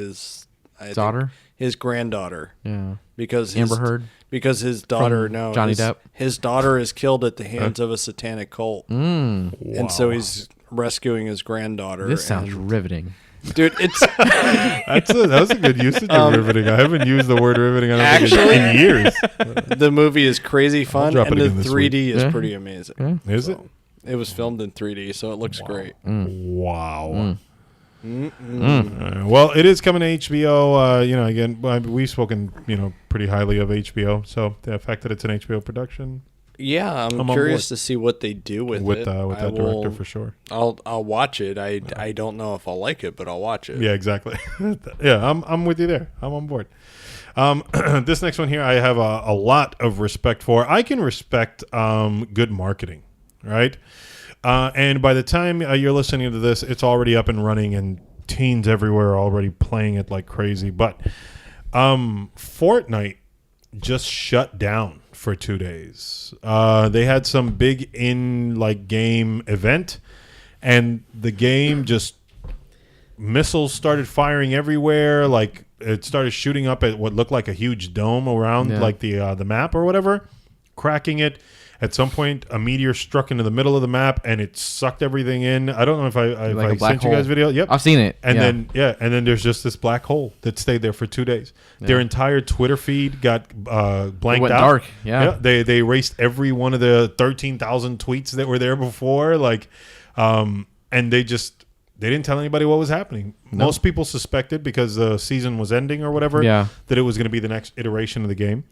think, Daughter? his granddaughter, Yeah. because Amber Heard? because his daughter From Johnny his, Depp? his daughter is killed at the hands of a satanic cult, and so he's rescuing his granddaughter. This sounds and- riveting. dude. It's That was a good usage of riveting. I haven't used the word riveting. I don't think Actually- in years. the movie is crazy fun, drop and it the again this 3D is Yeah. pretty amazing. Is it? It was filmed in 3D, so it looks great. Wow. Well, it is coming to HBO. Again, we've spoken, pretty highly of HBO. So the fact that it's an HBO production Yeah, I'm I'm on curious board. to see what they do with with it. that I director will- for sure. I'll watch it. I don't know if I'll like it, but I'll watch it. Yeah, exactly. Yeah, I'm with you there. I'm on board. This next one here, I have a lot of respect for. I can respect good marketing, right? And by the time you're listening to this, it's already up and running, and teens everywhere are already playing it like crazy. But Fortnite just shut down for 2 days. They had some big game event, and the game just missiles started firing everywhere. Like it started shooting up at what looked like a huge dome around like the map or whatever, cracking it. At some point, a meteor struck into the middle of the map and it sucked everything in. I don't know if I Like a black sent you guys hole. video. Yep, I've seen it. and yeah. then there's just this black hole that stayed there for 2 days. Their entire Twitter feed got blanked went out. dark, yeah. They erased every one of the 13,000 tweets that were there before. And they didn't tell anybody what was happening. Most people suspected because the season was ending or whatever. Yeah. That it was going to be the next iteration of the game.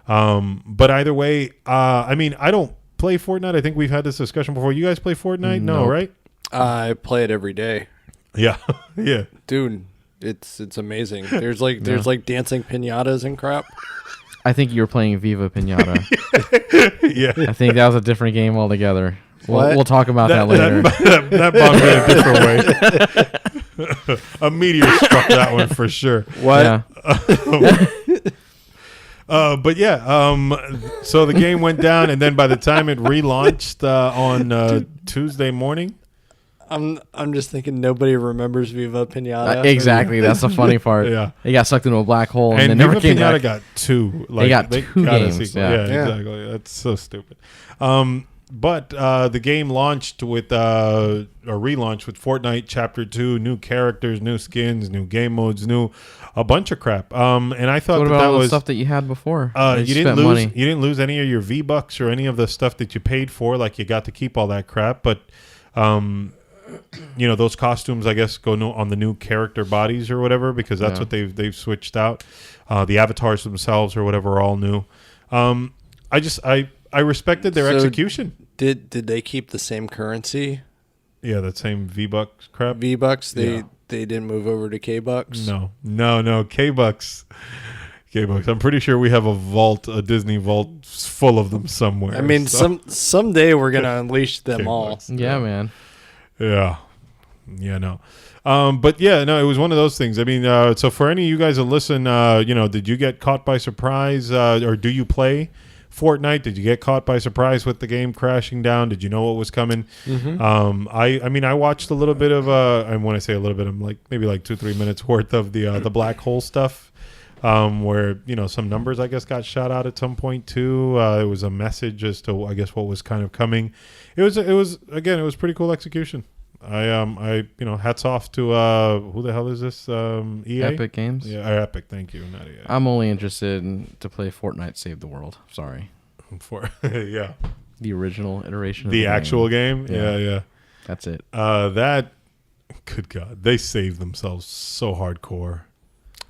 But either way, I don't play Fortnite. I think we've had this discussion before. You guys play Fortnite? No, Nope. right? I play it every day, Yeah, yeah. dude. It's amazing. There's like dancing pinatas and crap. I think you were playing Viva Pinata. Yeah. I think that was a different game altogether. What? We'll talk about that later. That bombed in a different way. A meteor struck that one for sure. What? Yeah. But yeah, so the game went down, and then by the time it relaunched on Tuesday morning, I'm just thinking nobody remembers Viva Pinata. Exactly. That's the funny part. Yeah. They got sucked into a black hole and, and they never Viva came Pinata back. got two. got two got a games, sequel. yeah. Yeah. Exactly. That's so stupid. But the game launched with or relaunched with Fortnite Chapter 2, new characters, new skins, new game modes, a bunch of crap. And I thought What that about all the was stuff that you had before? That you didn't spent lose. money. You didn't lose any of your V-Bucks or any of the stuff that you paid for. Like you got to keep all that crap, but those costumes, I guess, go on the new character bodies or whatever because that's Yeah. what they've switched out. The avatars themselves or whatever are all new. I respected their So- execution. Did they keep the same currency? Yeah, that same V-Bucks crap. V-Bucks. Yeah. They didn't move over to K-Bucks. No, K-Bucks. K-Bucks. I'm pretty sure we have a Disney vault full of them somewhere. I mean, so- someday we're gonna unleash them all. K-Bucks. Yeah, man. Yeah. Yeah, no. But yeah, no, it was one of those things. I mean, so for any of you guys that listen, did you get caught by surprise or do you play Fortnite? Did you get caught by surprise with the game crashing down? Did you know what was coming? I watched a little bit of, and when I say a little bit, I'm like maybe like 2-3 minutes worth of the black hole stuff. Where some numbers I guess got shot out at some point too. It was a message as to I guess what was kind of coming. It was pretty cool execution. I hats off to who the hell is this EA? Epic Games. Yeah, Epic. Thank you, not EA. I'm only interested to play Fortnite Save the World. Sorry. For yeah, The original iteration of the game. actual game. Yeah. Yeah. That's it. That Good God, they saved themselves so hardcore.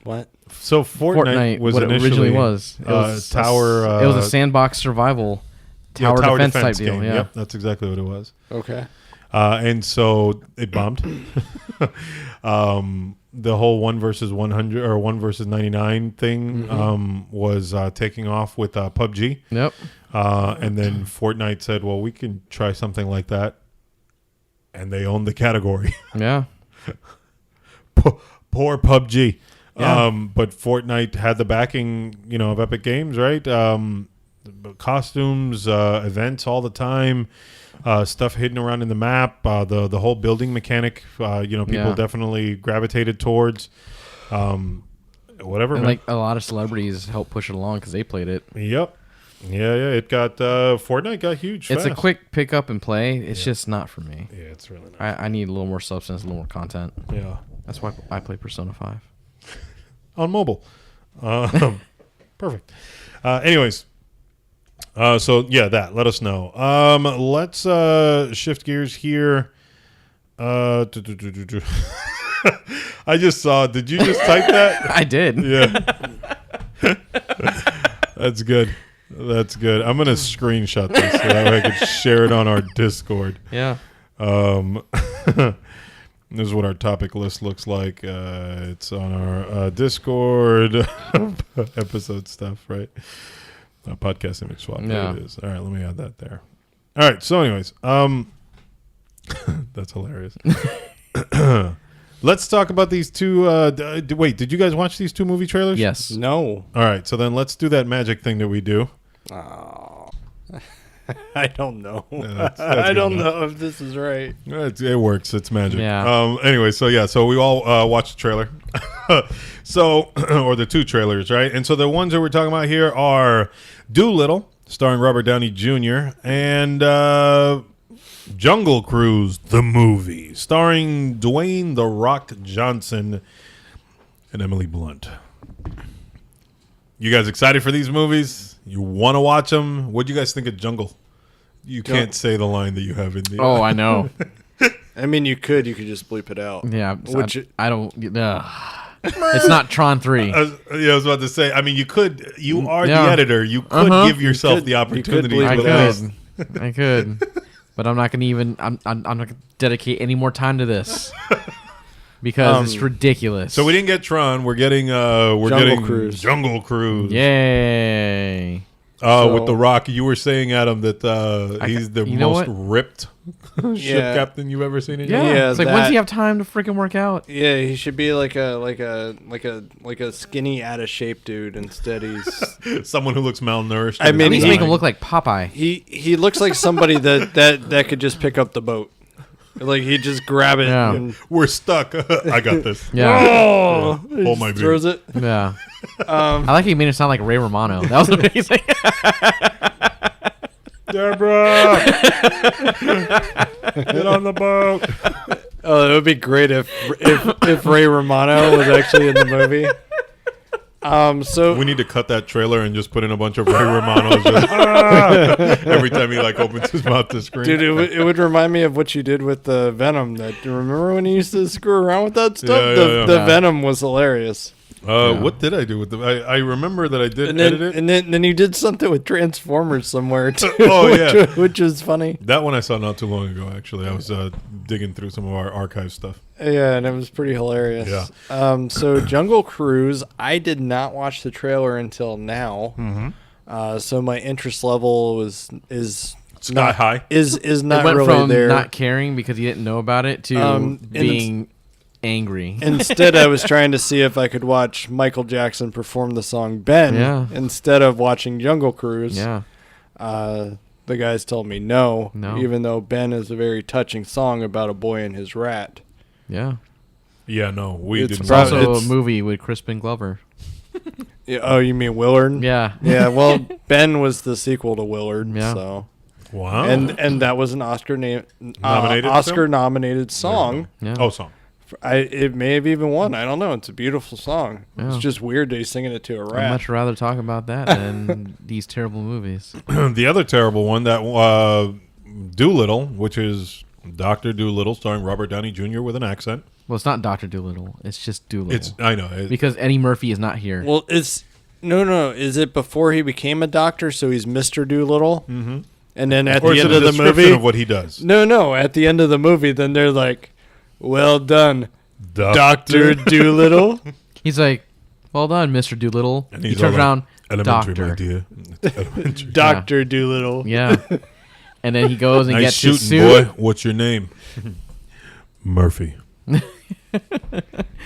What? So Fortnite was what it initially originally was. It was tower. it was a sandbox survival tower, defense type deal. game. Yeah. Yep, that's exactly what it was. Okay. And so it bombed. The whole 1 versus 100 or 1 versus 99 thing was taking off with PUBG. Yep. And then Fortnite said, well, we can try something like that. And they owned the category. Yeah. Poor PUBG. Yeah. But Fortnite had the backing, of Epic Games, right? Costumes, events all the time, stuff hidden around in the map, the whole building mechanic, people Yeah. definitely gravitated towards. Whatever, And man. like a lot of celebrities helped push it along because they played it. Yep. Yeah. It got Fortnite got huge. It's a fast. quick pick up and play. It's just not for me. Yeah, it's really not. I need a little more substance, a little more content. Yeah. That's why I play Persona 5. On mobile. Perfect. Anyways. So yeah, that. Let us know. Let's shift gears here. I just saw. Did you just type that? I did. Yeah. That's good. That's good. I'm gonna screenshot this so that way I can share it on our Discord. Yeah. This is what our topic list looks like. It's on our Discord episode stuff, right? Podcast image swap. Yeah. There it is. All right, let me add that there. All right. So, anyways, that's hilarious. Let's talk about these two. Wait, did you guys watch these two movie trailers? Yes. No. All right. So then let's do that magic thing that we do. Oh. I don't know. that's I don't good know if this is right. It works. It's magic. Yeah. Anyway, so we all watched the trailer. So, or the two trailers, right? And so the ones that we're talking about here are Doolittle, starring Robert Downey Jr., and Jungle Cruise, the movie, starring Dwayne "The Rock" Johnson and Emily Blunt. You guys excited for these movies? You want to watch them? What do you guys think of Jungle? You can't say the line that you have in the. Oh, I know. I mean, you could just bleep it out. Yeah. Which I don't. It's not Tron 3. I was about to say. I mean, you could. You are Yeah. the editor. You could give yourself could- the you could opportunity. bleep I to it out. list. I could. But I'm not going to even. I'm not going to dedicate any more time to this. Because it's ridiculous. So we didn't get Tron. We're getting. Cruise. Jungle Cruise. Yay. With The Rock. You were saying, Adam, that he's the you know most what? ripped ship Yeah. captain you've ever seen in Yeah. your life. Yeah, It's like, that- when's he have time to freaking work out? Yeah, he should be like a skinny, out of shape dude. Instead, he's Someone who looks malnourished. I and mean, At least is make him dying. look like Popeye. he looks like somebody that could just pick up the boat. Like he'd just grab it Yeah. and We're stuck. I got this. Yeah. oh, Hold my beer. throws it. Yeah. I like how you made it sound like Ray Romano. That was amazing. Deborah, get on the boat. Oh, it would be great if Ray Romano was actually in the movie. So We need to cut that trailer and just put in a bunch of Ray Romanos just, every time he opens his mouth to scream. dude, it would remind me of what you did with the Venom. That remember when you used to screw around with that stuff? Yeah, yeah. The Yeah. Venom was hilarious. What did I do with the? I remember that I did And then, edit it. and then you did something with Transformers somewhere too. Oh, yeah. which is funny. That one I saw not too long ago. Actually, I was digging through some of our archive stuff. Yeah, and it was pretty hilarious. Yeah. So Jungle Cruise, I did not watch the trailer until now. Mm-hmm. So my interest level is Sky high. is It not went really from there. not caring because you didn't know about it to And being angry. Instead, I was trying to see if I could watch Michael Jackson perform the song Ben Yeah. instead of watching Jungle Cruise. Yeah. The guys told me no, No. even though Ben is a very touching song about a boy and his rat. Yeah. Yeah, no, we It's didn't. It's Bro, see that. also it's- a movie with Crispin Glover. Yeah, oh, you mean Willard? Yeah. Yeah, well, Ben was the sequel to Willard, Yeah. so Wow. and that was an Nominated Oscar film? nominated song. Yeah. Oh, song. It may have even won. I don't know. It's a beautiful song. It's Yeah. just weird that he's singing it to a I'd rat. much rather talk about that than these terrible movies. The other terrible one, that Doolittle, which is Dr. Doolittle, starring Robert Downey Jr. with an accent. Well, it's not Dr. Doolittle. It's just Doolittle. I know. Because Eddie Murphy is not here. Well, it's no. Is it before he became a doctor? So he's Mr. Doolittle. Mm-hmm. And then at or the is end it of a the description movie, of what he does? no. At the end of the movie, then they're like, "Well done, Doc- Doctor Doolittle." He's like, well done, Mr. Doolittle. And He he's turns all around, like, elementary, my doctor. dear. It's elementary. Doctor Doolittle. Yeah. And then he goes and Nice gets his shooting, suit. boy. What's your name? Murphy.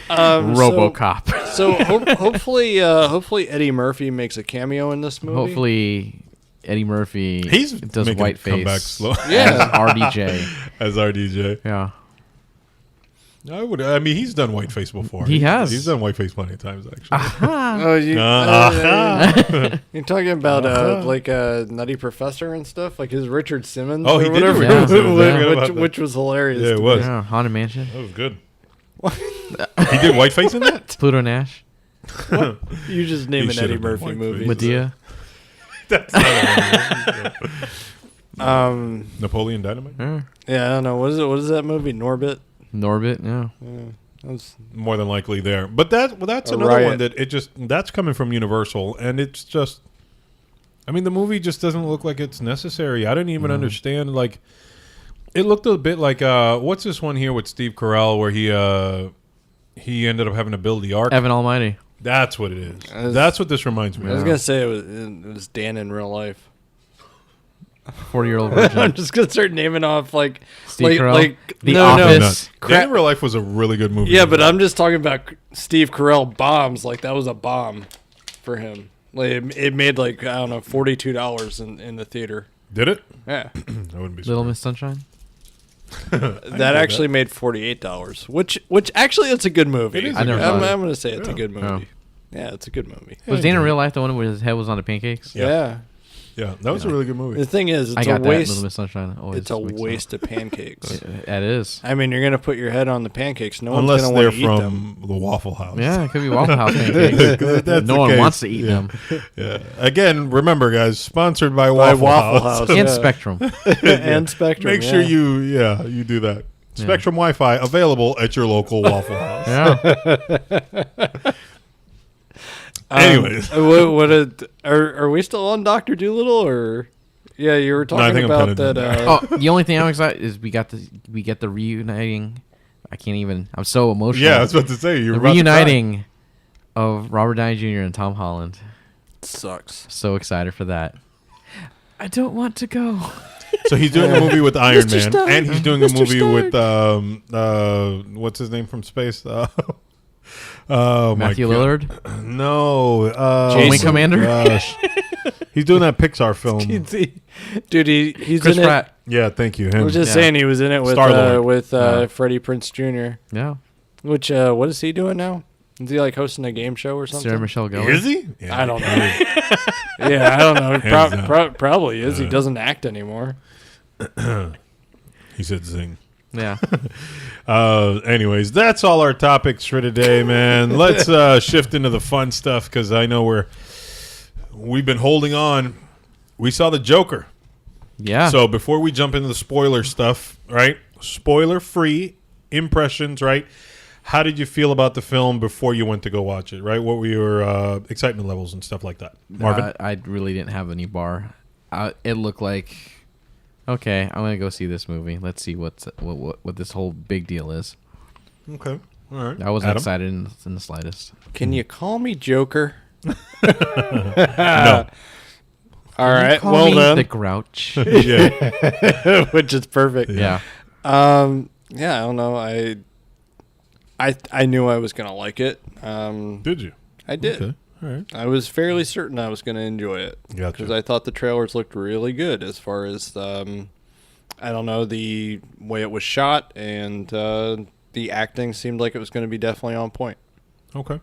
RoboCop. So hopefully Eddie Murphy makes a cameo in this movie. Hopefully, Eddie Murphy He's does making a comeback whiteface slow. Yeah. as RDJ. As RDJ. Yeah. I mean, he's done whiteface before. He has. He's done whiteface plenty of times, actually. Oh, you're talking about like a Nutty Professor and stuff, like his Richard Simmons. Oh, or he did do whatever, Richard Simmons. I forgot about that. which was hilarious. Yeah, it to was. me. Yeah, Haunted Mansion. That was good. He did whiteface in that? Pluto Nash. You just name He an should Eddie have done Murphy whiteface. movie. Medea. That's not Napoleon Dynamite? Yeah. Yeah, I don't know. What is that movie? Norbit. Norbit. Yeah. That's More than likely there. But that's A another riot. one that that's coming from Universal, and it's just, I mean, the movie just doesn't look like it's necessary. I didn't even understand, like, it looked a bit like, what's this one here with Steve Carell where he ended up having to build the ark? Evan Almighty. That's what it is. As- That's what this reminds me I was of. gonna say it was Dan in real life. 40-year-old I'm virgin. just gonna start naming off like Steve Carell. The no, Office. No, Dan in Real Life was a really good movie. Yeah, but I'm just talking about Steve Carell bombs. Like that was a bomb for him. Like it made like I don't know $42 in the theater. Did it? Yeah, I wouldn't be Little surprised. Miss Sunshine. that actually made $48, which actually it's a good movie. It is I never I'm, saw it. I'm gonna say it's a Yeah. good movie. Oh. Yeah, it's a good movie. Was Dan in real life the one where his head was on the pancakes? Yeah. Yeah, that was a really good movie. The thing is, I it's got a that. waste. Little Miss Sunshine. Always It's a wakes up. waste of pancakes. That is. I mean, you're gonna put your head on the pancakes. No Unless one's they're gonna want to eat them. from the Waffle House. Yeah, it could be Waffle House pancakes. 'Cause if that's No the one case, wants to eat yeah. them. Yeah. Again, remember, guys, sponsored by By Waffle, Waffle House. House. And Yeah. Spectrum. And Spectrum. Make sure yeah. you do that. Spectrum Wi-Fi available at your local Waffle House. Yeah. Anyways. Are we still on Dr. Doolittle or? Yeah, you were No, I talking think I'm about kinda that. done Oh, the only thing I'm excited is we get the reuniting. I can't even. I'm so emotional. Yeah, I was about to say you're the about to cry. reuniting of Robert Downey Jr. and Tom Holland. sucks. So excited for that. I don't want to go. So he's doing a movie with Iron Man, Stark. and he's doing a Mr. movie Stark. with what's his name from space? Oh my Matthew God. Lillard. No, Wing my Commander? gosh. He's doing that Pixar film. Dude, he's Chris in Pratt. Yeah, thank you. it. I Him. was just Yeah. saying he was in it Star-Lord. with Yeah. Freddie Prince Jr. Yeah. Which what is he doing now? Is he like hosting a game show or something? Sarah Michelle Gellar. Is he? Yeah, I don't know. Yeah, I don't know. Hands down. Probably is. He doesn't act anymore. He said zing. Yeah. Anyways, that's all our topics for today, man. Let's shift into the fun stuff because I know we've been holding on. We saw the Joker. Yeah. So before we jump into the spoiler stuff, right? Spoiler-free impressions, right? How did you feel about the film before you went to go watch it, right? What were your excitement levels and stuff like that? Marvin? I really didn't have any bar. It looked like, okay, I'm gonna go see this movie. Let's see what this whole big deal is. Okay. All right. I wasn't Adam? excited in the slightest. Can you call me Joker? No. All right. Call Well me then, the Grouch. Yeah. which is perfect. Yeah. Yeah. I don't know. I knew I was gonna like it. Did you? I did. Okay. All right. I was fairly certain I was going to enjoy it Gotcha. because I thought the trailers looked really good as far as I don't know, the way it was shot and the acting seemed like it was going to be definitely on point. Okay.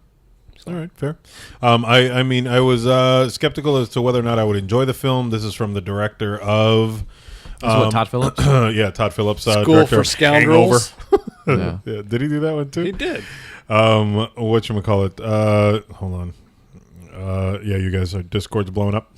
All right, fair. I mean, I was skeptical as to whether or not I would enjoy the film. This is from the director of... This is what, Todd Phillips? Yeah, Todd Phillips. School director for of Scoundrels. Hangover. Yeah. Yeah, did he do that one too? He did. Whatchamacallit? Hold on. Yeah, you guys, our Discord's blowing up.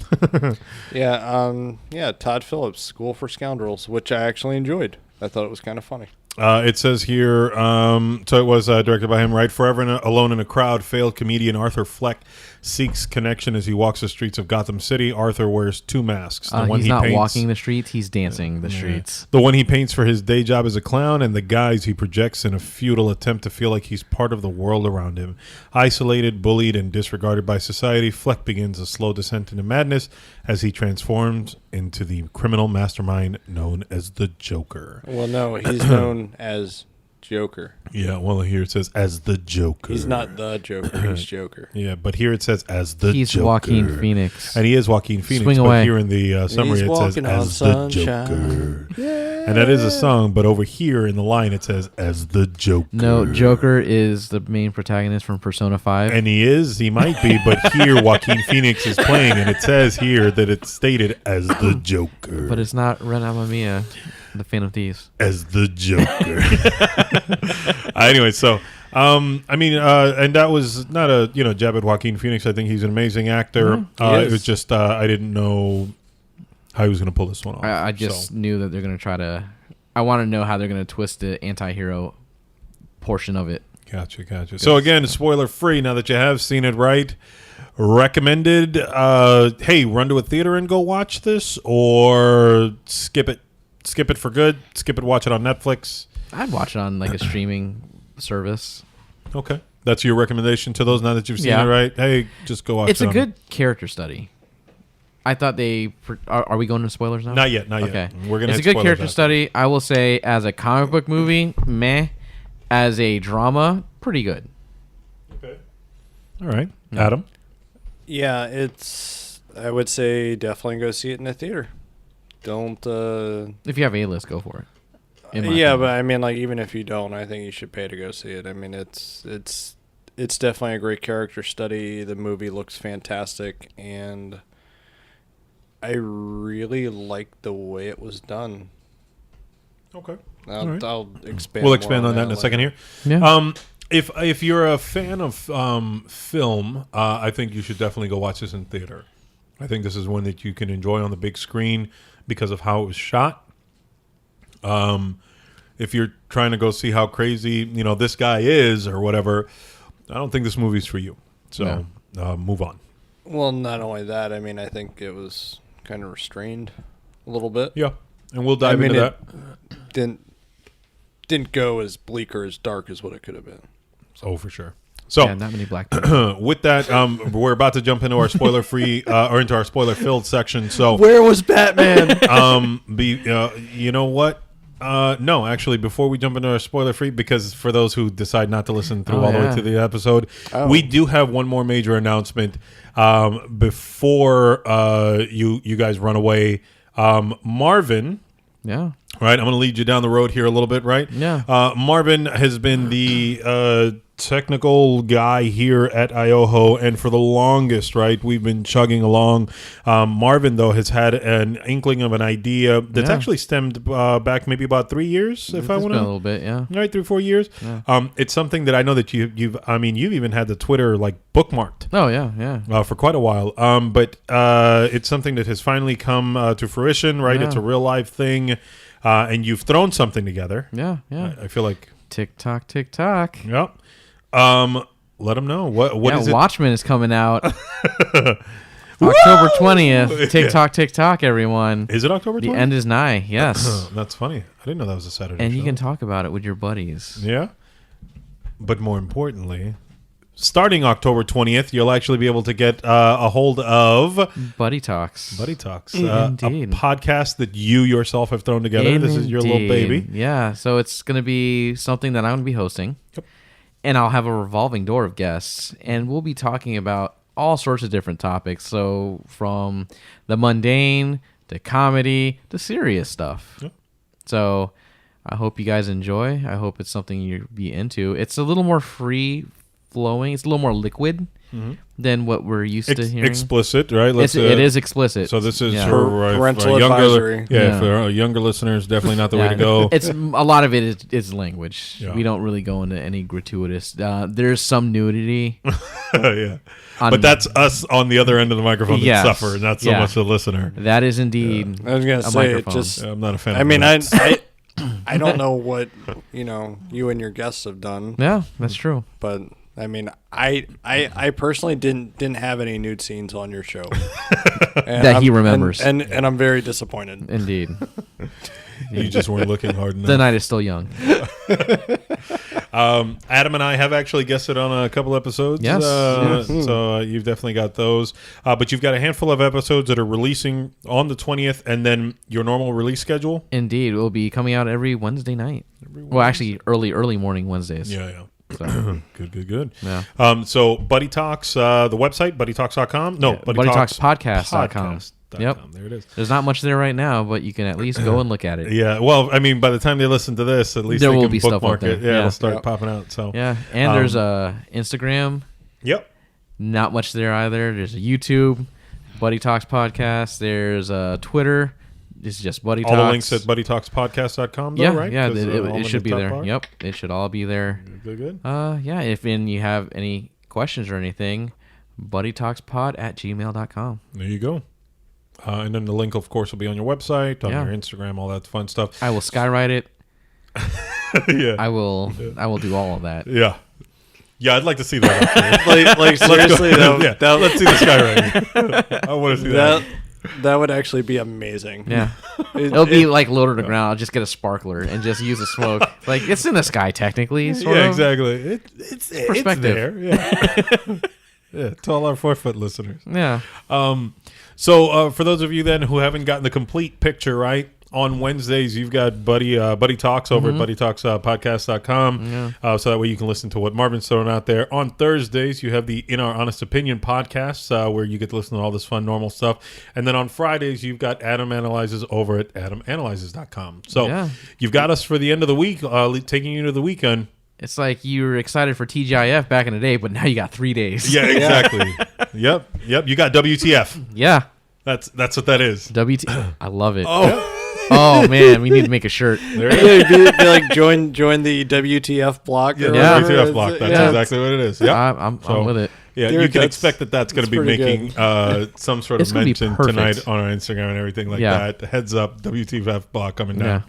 Yeah. Yeah. Todd Phillips, School for Scoundrels, which I actually enjoyed. I thought it was kind of funny. It says here, so it was directed by him, right? Forever alone in a crowd, failed comedian Arthur Fleck seeks connection as he walks the streets of Gotham City. Arthur wears two masks. The one He's he not paints, walking the streets; he's dancing the streets. the one he paints for his day job as a clown, and the guise he projects in a futile attempt to feel like he's part of the world around him. Isolated, bullied, and disregarded by society, Fleck begins a slow descent into madness as he transforms into the criminal mastermind known as the Joker. Well, no, he's known as Joker. Yeah, well, here it says as the Joker. He's not the Joker. He's Joker. Yeah, but here it says as the He's Joker. Joaquin Phoenix. And he is Joaquin Phoenix. Swing but away. here in the summary He's it says walking on as the sunshine. Joker. And that is a song, but over here in the line it says as the Joker. No, Joker is the main protagonist from Persona 5. And he might be, but here Joaquin Phoenix is playing, and it says here that it's stated as the Joker. But it's not Ren Amamiya, the Fan of Thieves. As the Joker. Anyway, so and that was not a jab at Joaquin Phoenix. I think he's an amazing actor. It was just I didn't know how he was going to pull this one off. I just knew that they're going to try to. I want to know how they're going to twist the anti-hero portion of it. Gotcha. So again, spoiler free. Now that you have seen it, right? Recommended. Hey, run to a theater and go watch this, or skip it. Skip it for good. Skip it. Watch it on Netflix. I'd watch it on like a streaming service. Okay, that's your recommendation to those now that you've seen Yeah. it, right? Hey, just go watch. It's it a on- good character study. I thought they. Are we going to spoilers now? Not yet. Okay. We're gonna. It's a hit good spoilers character after. study. I will say, as a comic book movie, meh. As a drama, pretty good. Okay. All right, Adam. Yeah, I would say definitely go see it in the theater. Don't. If you have A-list, go for it. In my Yeah, opinion. but I mean, like, even if you don't, I think you should pay to go see it. I mean, it's definitely a great character study. The movie looks fantastic, and I really like the way it was done. Okay. I'll, right. I'll expand. We'll expand more on that in a later. second here. Yeah. If you're a fan of film, I think you should definitely go watch this in theater. I think this is one that you can enjoy on the big screen because of how it was shot. If you're trying to go see how crazy this guy is or whatever, I don't think this movie's for you. So move on. Well, not only that, I mean, I think it was kind of restrained a little bit. Yeah, and we'll dive into that. Didn't go as bleak or as dark as what it could have been. Oh, for sure. So Yeah, not many black people. with that, we're about to jump into our spoiler-free or into our spoiler-filled section. So Where was Batman? you know what? No, actually, before we jump into our spoiler-free, because for those who decide not to listen through all the way yeah. to the episode, Oh. we do have one more major announcement before you guys run away. Marvin. Yeah. Right, I'm going to lead you down the road here a little bit, right? Yeah. Marvin has been the technical guy here at IOHO, and for the longest, right, we've been chugging along. Marvin, though, has had an inkling of an idea that's Yeah. actually stemmed back maybe about 3 years, if I It's want been a to. little bit, yeah. Right, 3-4 years. Yeah. It's something that I know that you've even had the Twitter like bookmarked. Oh, yeah. For quite a while, but it's something that has finally come to fruition. Right, Yeah. it's a real life thing, and you've thrown something together. Yeah. I feel like, Tick tock, tick tock. yep. Let them know what is it? Watchmen is coming out October 20th. Tick tock, tick tock, everyone. Is it October 20th? The end is nigh. Yes. That's funny. I didn't know that was a Saturday. And you show. can talk about it with your buddies. Yeah, but more importantly, starting October 20th, you'll actually be able to get a hold of Buddy talks. Buddy Talks, Indeed. a podcast that you yourself have thrown together. This is your little baby. Indeed. Yeah. So it's going to be something that I'm going to be hosting. Yep. And I'll have a revolving door of guests. And we'll be talking about all sorts of different topics. So from the mundane to comedy to serious stuff. Yep. So I hope you guys enjoy. I hope it's something you'll be into. It's a little more free flowing. It's a little more liquid than what we're used to hearing. Explicit, right? It is explicit. So this is Yeah. for Parental younger, advisory. Yeah. for our younger listeners, definitely not the way Yeah. to go. It's a lot of it is language. Yeah. We don't really go into any gratuitous. There's some nudity. Yeah, on- but that's us on the other end of the microphone that Yes. suffer, not so Yeah. much the listener. That is indeed I was gonna a say it microphone. just. I'm not a fan. I of mean, that. I don't know what you and your guests have done, Yeah, that's true. but I mean, I personally didn't have any nude scenes on your show And That he I'm- remembers. and I'm very disappointed. Indeed. You just weren't looking hard enough. The night is still young. Adam and I have actually guested on a couple episodes. Yes. So you've definitely got those. But you've got a handful of episodes that are releasing on the 20th, and then your normal release schedule. Indeed. It will be coming out every Wednesday night. Well, actually, early morning Wednesdays. Yeah. So, Good. yeah. So Buddy Talks, the website, buddytalks.com. No, Yeah, BuddyTalksPodcast.com. Yep. There it is. There's not much there right now, but you can at least go and look at it. Yeah, well, I mean, by the time they listen to this, at least There they will can be stuff up bookmark there. it. Yeah, Yeah. it'll start Yep. popping out. So Yeah. And there's Instagram. Yep. Not much there either. There's a YouTube, Buddy Talks Podcast. There's Twitter. It's just Buddy Talks. All the links at buddytalkspodcast.com, though, Yeah, right? yeah, 'Cause it, they're all in it the should be top there. bar? Yep, it should all be there. Good. Yeah, if you have any questions or anything, buddytalkspod@gmail.com. There you go. And then the link, of course, will be on your website, on Yeah. your Instagram, all that fun stuff. I will skywrite it. Yeah. I will do all of that. Yeah. Yeah, I'd like to see that. actually. like seriously, Yeah, let's see the skywriting. I want to see that. that would actually be amazing. Yeah. It- It'll be it- like low to the ground. I'll just get a sparkler and just use the smoke. Like, it's in the sky, technically. Sort Yeah, of. exactly. It's Perspective. there. Yeah. Yeah, to all our 4-foot listeners. Yeah. So for those of you then who haven't gotten the complete picture, right? On Wednesdays, you've got Buddy Talks over at buddytalkspodcast.com. So that way you can listen to what Marvin's throwing out there. On Thursdays, you have the In Our Honest Opinion podcast where you get to listen to all this fun, normal stuff. And then on Fridays, you've got Adam Analyzes over at adamanalyzes.com. So Yeah. you've got us for the end of the week, taking you to the weekend. It's like you were excited for TGIF back in the day, but now you got 3 days. Yeah, exactly. Yep. You got WTF. Yeah. That's what that is. I love it. Oh man, we need to make a shirt. There it is. Yeah, be like join the WTF block. or Yeah. whatever. WTF block. That's Yeah. exactly what it is. Yeah. I'm So- with it. Yeah, Dude, you can that's- expect that's going to be pretty making some sort It's of gonna be mention perfect. tonight on our Instagram and everything like Yeah. that. Heads up, WTF block coming down.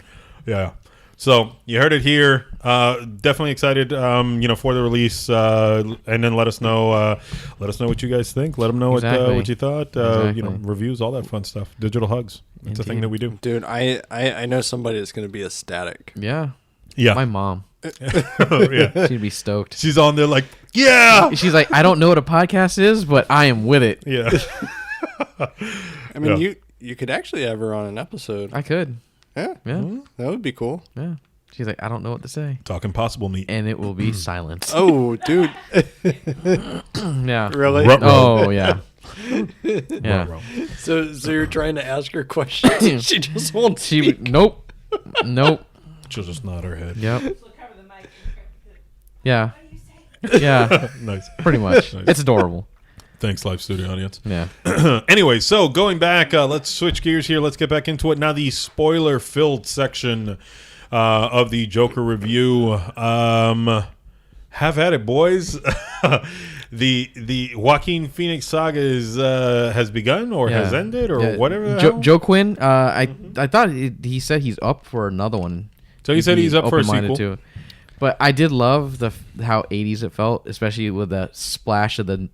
Yeah. So you heard it here. Definitely excited, for the release. And then let us know what you guys think. Let them know Exactly. what you thought. Exactly. Reviews, all that fun stuff. Digital hugs. It's a thing Indeed. that we do. Dude, I know somebody that's going to be ecstatic. Yeah. Yeah. My mom. Yeah. She'd be stoked. She's on there like, yeah. She's like, I don't know what a podcast is, but I am with it. Yeah. I mean, Yeah. you could actually have her on an episode. I could. Yeah, Yeah. that would be cool. Yeah. She's like, I don't know what to say. Talking possible meat. And it will be silence. Oh, dude, Yeah. really? Ruh-roh. Oh, yeah. Yeah. Ruh-roh. So you're trying to ask her questions? She just won't She speak. nope. Nope. She'll just nod her head. Yep. Yeah. Yeah. Nice. Pretty much. Nice. It's adorable. Thanks, live studio audience. Yeah. Anyway, so going back, let's switch gears here. Let's get back into it now. The spoiler-filled section of the Joker review. Have at it, boys. The Joaquin Phoenix saga has begun or Yeah. has ended or Yeah. whatever. the hell. Joe Quinn. I thought he said he's up for another one. So he said He'd he's be up for a open-minded sequel. too. But I did love how 80s it felt, especially with the splash of the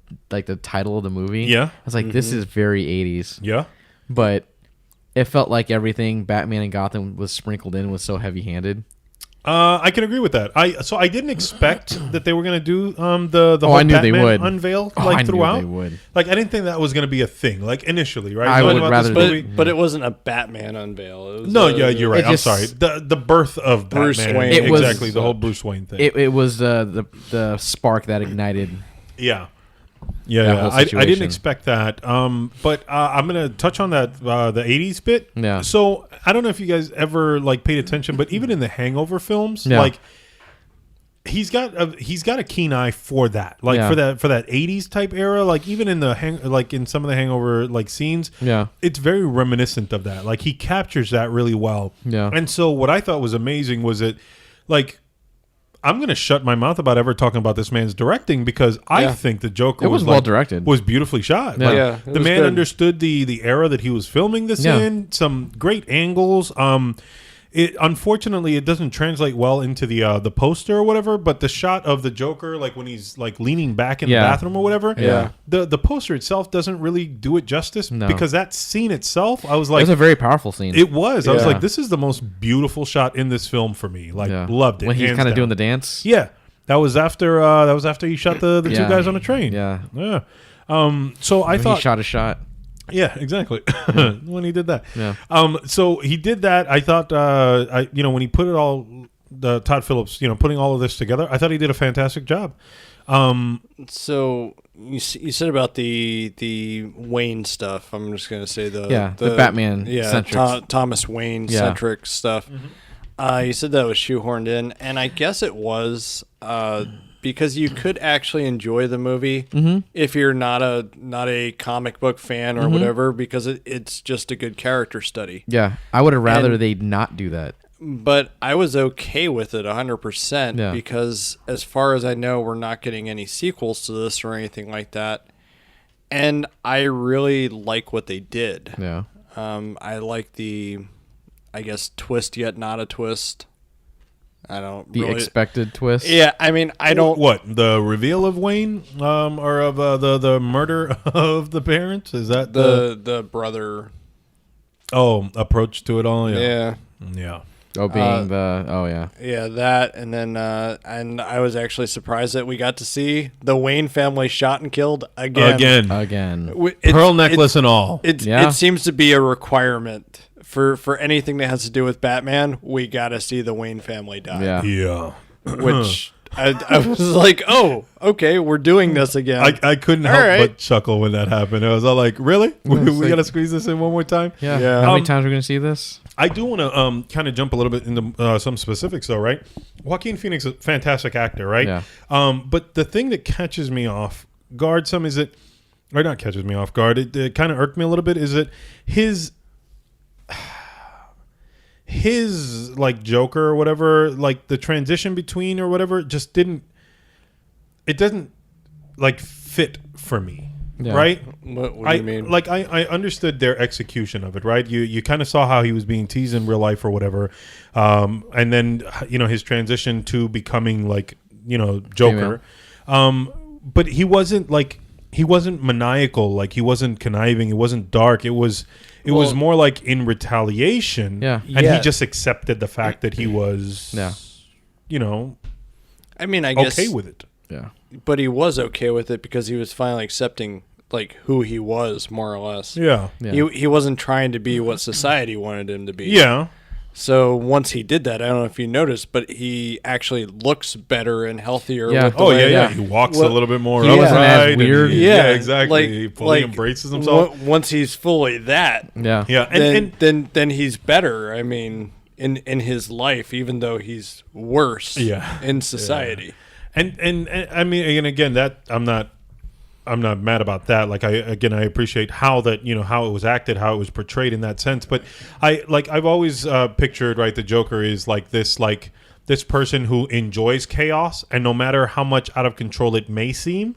title of the movie. Yeah. I was like, this is very 80s. Yeah. But it felt like everything Batman and Gotham was sprinkled in was so heavy-handed. I can agree with that. I didn't expect that they were going to do the Oh, whole I knew they Batman would. unveil Oh, I knew throughout. they would. Like I didn't think that was going to be a thing. Like initially, right? I Talking would about this rather movie. But it wasn't a Batman unveil. It was No, yeah, you're right. It I'm just- sorry. The birth of Bruce Batman. Wayne. It was- Exactly, the whole Bruce Wayne thing. It was the spark that ignited. Yeah. That Yeah, whole I didn't situation. expect that. But I'm gonna touch on that the '80s bit. Yeah. So I don't know if you guys ever paid attention, but even in the Hangover films, Yeah. he's got a keen eye for that, Yeah. for that '80s type era. Like even in the in some of the Hangover scenes, Yeah. it's very reminiscent of that. Like he captures that really well. Yeah. And so what I thought was amazing was that, I'm going to shut my mouth about ever talking about this man's directing because I Yeah. think the Joker It was well directed. was beautifully shot. Yeah. Like, Yeah, it the was man good. understood the era that he was filming this Yeah. in. Some great angles. unfortunately it doesn't translate well into the poster or whatever. But the shot of the Joker, like when he's like leaning back in the bathroom or whatever, the poster itself doesn't really do it justice because that scene itself, I was like, it was a very powerful scene. It was. I was like, this is the most beautiful shot in this film for me. Like, loved it. When he's kind of doing the dance. Yeah, that was after he shot the two guys on a train. Yeah. So I thought he shot a shot. Yeah, exactly. When he did that. Yeah. So he did that. I thought, when he put it all, Todd Phillips, putting all of this together, I thought he did a fantastic job. So you said about the Wayne stuff. I'm just gonna say the Batman centric, Thomas Wayne centric stuff. You said that was shoehorned in, and I guess it was because you could actually enjoy the movie if you're not a comic book fan or whatever, because it's just a good character study. Yeah, I would have rather they not do that. But I was okay with it 100% because as far as I know, we're not getting any sequels to this or anything like that. And I really like what they did. Yeah. I like the, I guess, twist yet not a twist. I don't the really... expected twist. Yeah, I mean, I don't... What, the reveal of Wayne or of the murder of the parents? Is that the brother... approach to it all? Yeah. Yeah. Oh, being Yeah, that, and then and I was actually surprised that we got to see the Wayne family shot and killed again. Pearl necklace and all. It seems to be a requirement for anything that has to do with Batman. We got to see the Wayne family die. Yeah. Which I was like, oh, okay, we're doing this again. I couldn't help but chuckle when that happened. I was all like, really? We got to squeeze this in one more time? Yeah. How many times are we going to see this? I do want to kind of jump a little bit into some specifics, though, right? Joaquin Phoenix is a fantastic actor, right? Yeah. But the thing that catches me off guard or not catches me off guard, it kind of irked me a little bit, is that his like Joker or whatever, like the transition between or whatever, just doesn't like fit for me. Yeah. Right? What do you mean? Like I understood their execution of it, right? You kind of saw how he was being teased in real life or whatever, and then his transition to becoming like Joker, but he wasn't maniacal, like he wasn't conniving, it wasn't dark. It was more like in retaliation, and he just accepted the fact that he was, I mean, I guess okay with it. Yeah. But he was okay with it because he was finally accepting like who he was, more or less. Yeah. He wasn't trying to be what society wanted him to be. Yeah. So once he did that, I don't know if you noticed, but he actually looks better and healthier. Yeah. With the way, He walks a little bit more He wasn't upright. as weird. Exactly. He fully embraces himself. Once he's fully that, then he's better. I mean, in his life, even though he's worse in society. And I mean, and again, that I'm not mad about that. Like I appreciate how that how it was acted, how it was portrayed in that sense. But I've always pictured, right, the Joker is this person who enjoys chaos, and no matter how much out of control it may seem,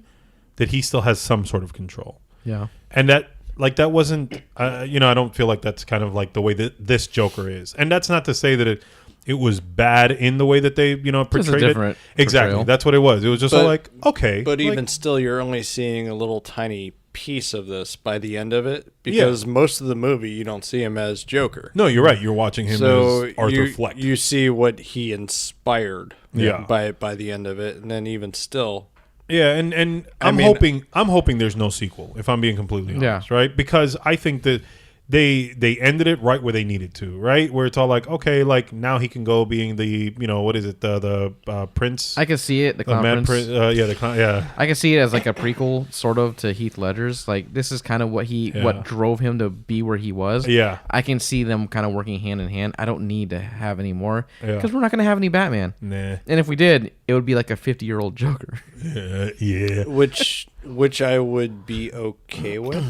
that he still has some sort of control. Yeah. And that wasn't I don't feel like that's kind of like the way that this Joker is. And that's not to say that it was bad in the way that they, portrayed it. Exactly. Portrayal. That's what it was. It was just okay. But even still, you're only seeing a little tiny piece of this by the end of it, because most of the movie you don't see him as Joker. No, you're right. You're watching him as Arthur Fleck. You see what he inspired by the end of it, and then even still. Yeah, and I'm hoping there's no sequel, if I'm being completely honest, right? Because I think that they ended it right where they needed to, right? Where it's all like, okay, like now he can go being the, what is it, the prince? I can see it, the Clown Prince. I can see it as like a prequel, sort of, to Heath Ledger's. Like, this is kind of what drove him to be where he was. Yeah. I can see them kind of working hand in hand. I don't need to have any more, because we're not going to have any Batman. Nah. And if we did, it would be like a 50-year-old Joker. Yeah. Which I would be okay with.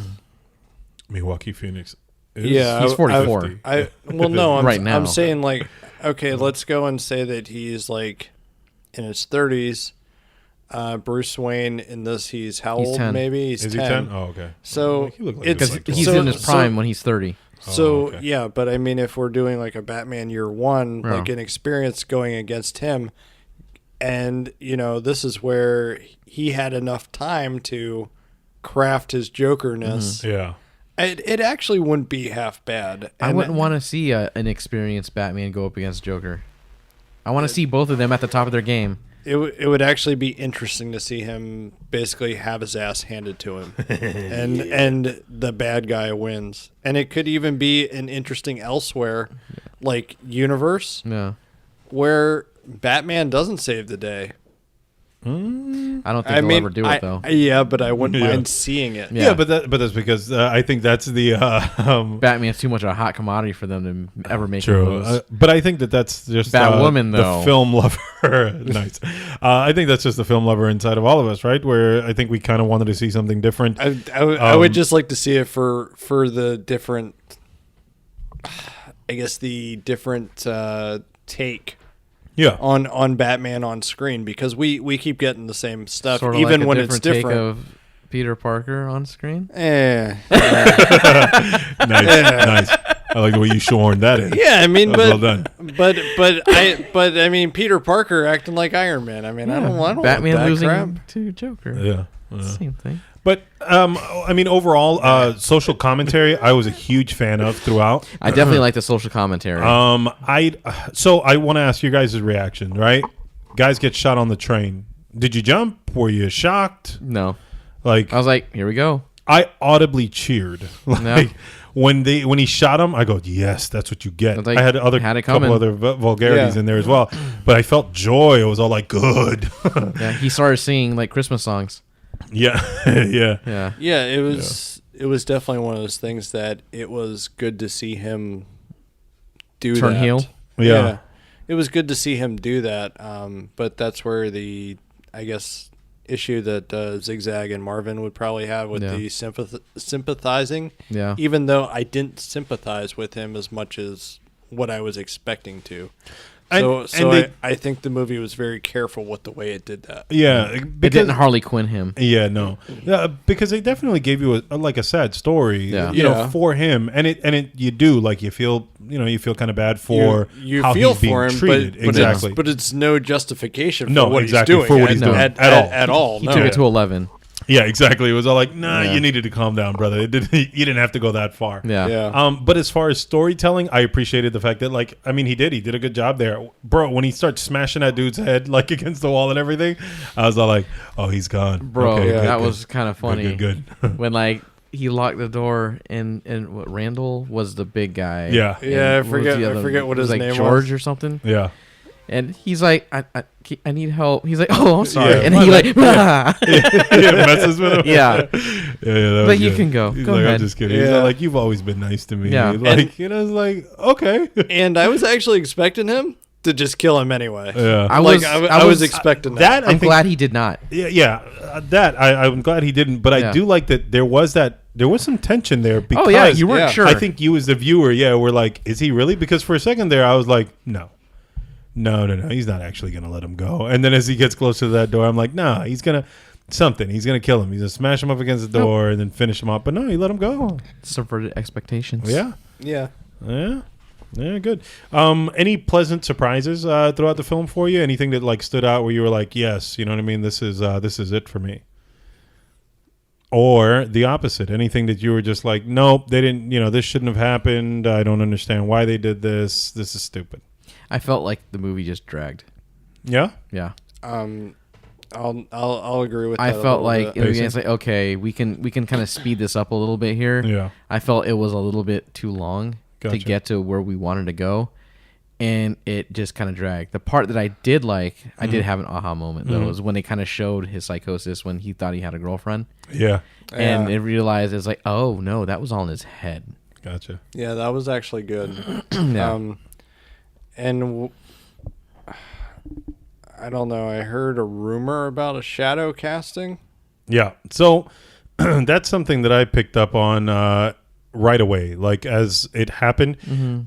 Milwaukee Phoenix. He's 44. I'm saying, like, okay, let's go and say that he's like in his 30s. Bruce Wayne in this, he's how old? 10. Maybe he's Is 10. he 10? Oh, okay. So he looked like Because like he's in his prime when he's 30. So okay. yeah, but I mean, if we're doing like a Batman Year One, Yeah. like an experience going against him, and this is where he had enough time to craft his Jokerness. Yeah. It actually wouldn't be half bad. I And wouldn't want to see an experienced Batman go up against Joker. I want to see both of them at the top of their game. It would actually be interesting to see him basically have his ass handed to him, and the bad guy wins. And it could even be an interesting elsewhere, like universe Yeah. where Batman doesn't save the day. I don't think I they'll mean, ever do it though. yeah, but I wouldn't Yeah. mind seeing it. Yeah. Yeah, but that's because I think that's the Batman's too much of a hot commodity for them to ever make true. moves. But I think that's just Batwoman, though. the film lover. Nice. I think that's just the film lover inside of all of us, right? Where I think we kind of wanted to see something different. I would just like to see it for the different, I guess the different take Yeah. on Batman on screen, because we keep getting the same stuff Sort of even like a when it's different take different. of Peter Parker on screen. Nice. Nice. I like the way you shorn that in. Yeah, I mean, Well but done. I mean, Peter Parker acting like Iron Man. I mean, I don't want Batman that losing crap. to Joker. Yeah. Same thing. But I mean, overall, social commentary, I was a huge fan of throughout. I definitely like the social commentary. So I want to ask you guys' reaction. Right, guys get shot on the train. Did you jump? Were you shocked? No, Like, I was like, here we go. I audibly cheered. Like when he shot him, I go, yes, that's what you get. Like, I had other had it couple coming. other vulgarities Yeah. in there as well, but I felt joy. It was all like good. Yeah, he started singing like Christmas songs. Yeah, yeah. Yeah, Yeah, it was definitely one of those things that it was good to see him do Turn that. heel? Yeah. It was good to see him do that. But that's where I guess issue that Zigzag and Marvin would probably have with Yeah. the sympathizing. yeah. Even though I didn't sympathize with him as much as what I was expecting to. I think the movie was very careful with the way it did that. Yeah, It because didn't Harley Quinn him. yeah, no, because they definitely gave you a sad story, Yeah. you know, Yeah. for him, and it you do like you feel kind of bad for you how feel he's being for him, treated. but exactly, but it's no justification for No, what exactly, he's doing for what he's doing. at At all. all. He No. took it to 11. yeah, exactly. It was all like, nah, Yeah. you needed to calm down, brother. You didn't have to go that far. Yeah. Yeah. But as far as storytelling, I appreciated the fact that, like, I mean, he did a good job there, bro. When he starts smashing that dude's head like against the wall and everything, I was all like, oh, he's gone, Bro, Okay, that good, was kind of funny. good. When like he locked the door and what Randall was the big guy. Yeah. And Yeah, I what was forget- the I other- forget what it was his like name George was. or something. Yeah. And he's like, I need help. He's like, oh, I'm sorry. Yeah, and my he bad. like, "Ah." Yeah, messes with him. Yeah. yeah, that But was you good. can go. He's Go like, I'm ahead. just kidding. He's Yeah. like, you've always been nice to me. Yeah. Like, you know, it's like, okay. And I was actually expecting him to just kill him anyway. Yeah. I Like, was, I was expecting that. that I I'm think, glad he did not. Yeah, that I'm glad he didn't. But I Yeah. do like that there was some tension there because Oh yeah, you weren't yeah. sure. I think you as the viewer, were like, is he really? Because for a second there, I was like, no, he's not actually gonna let him go. And then as he gets closer to that door, I'm like, nah, he's gonna kill him. He's gonna smash him up against the door and then finish him up. But no, he let him go. subverted expectations. Yeah. Yeah. Yeah, good. Any pleasant surprises throughout the film for you? Anything that like stood out where you were like, yes, you know what I mean? This is it for me. Or the opposite, anything that you were just like, nope, they didn't. You know, this shouldn't have happened. I don't understand why they did this. This is stupid. I felt like the movie just dragged. Yeah, Yeah. I'll agree with that. I a felt little like bit. in the beginning, it's like, okay, we can kind of speed this up a little bit here. Yeah. I felt it was a little bit too long Gotcha. to get to where we wanted to go, and it just kind of dragged. The part that I did like, I did have an aha moment though, is when they kind of showed his psychosis when he thought he had a girlfriend, yeah, and Yeah. it realized it's like, oh no, that was all in his head. gotcha. Yeah, that was actually good. Yeah. And I don't know. I heard a rumor about a shadow casting. Yeah, so that's something that I picked up on right away, like as it happened.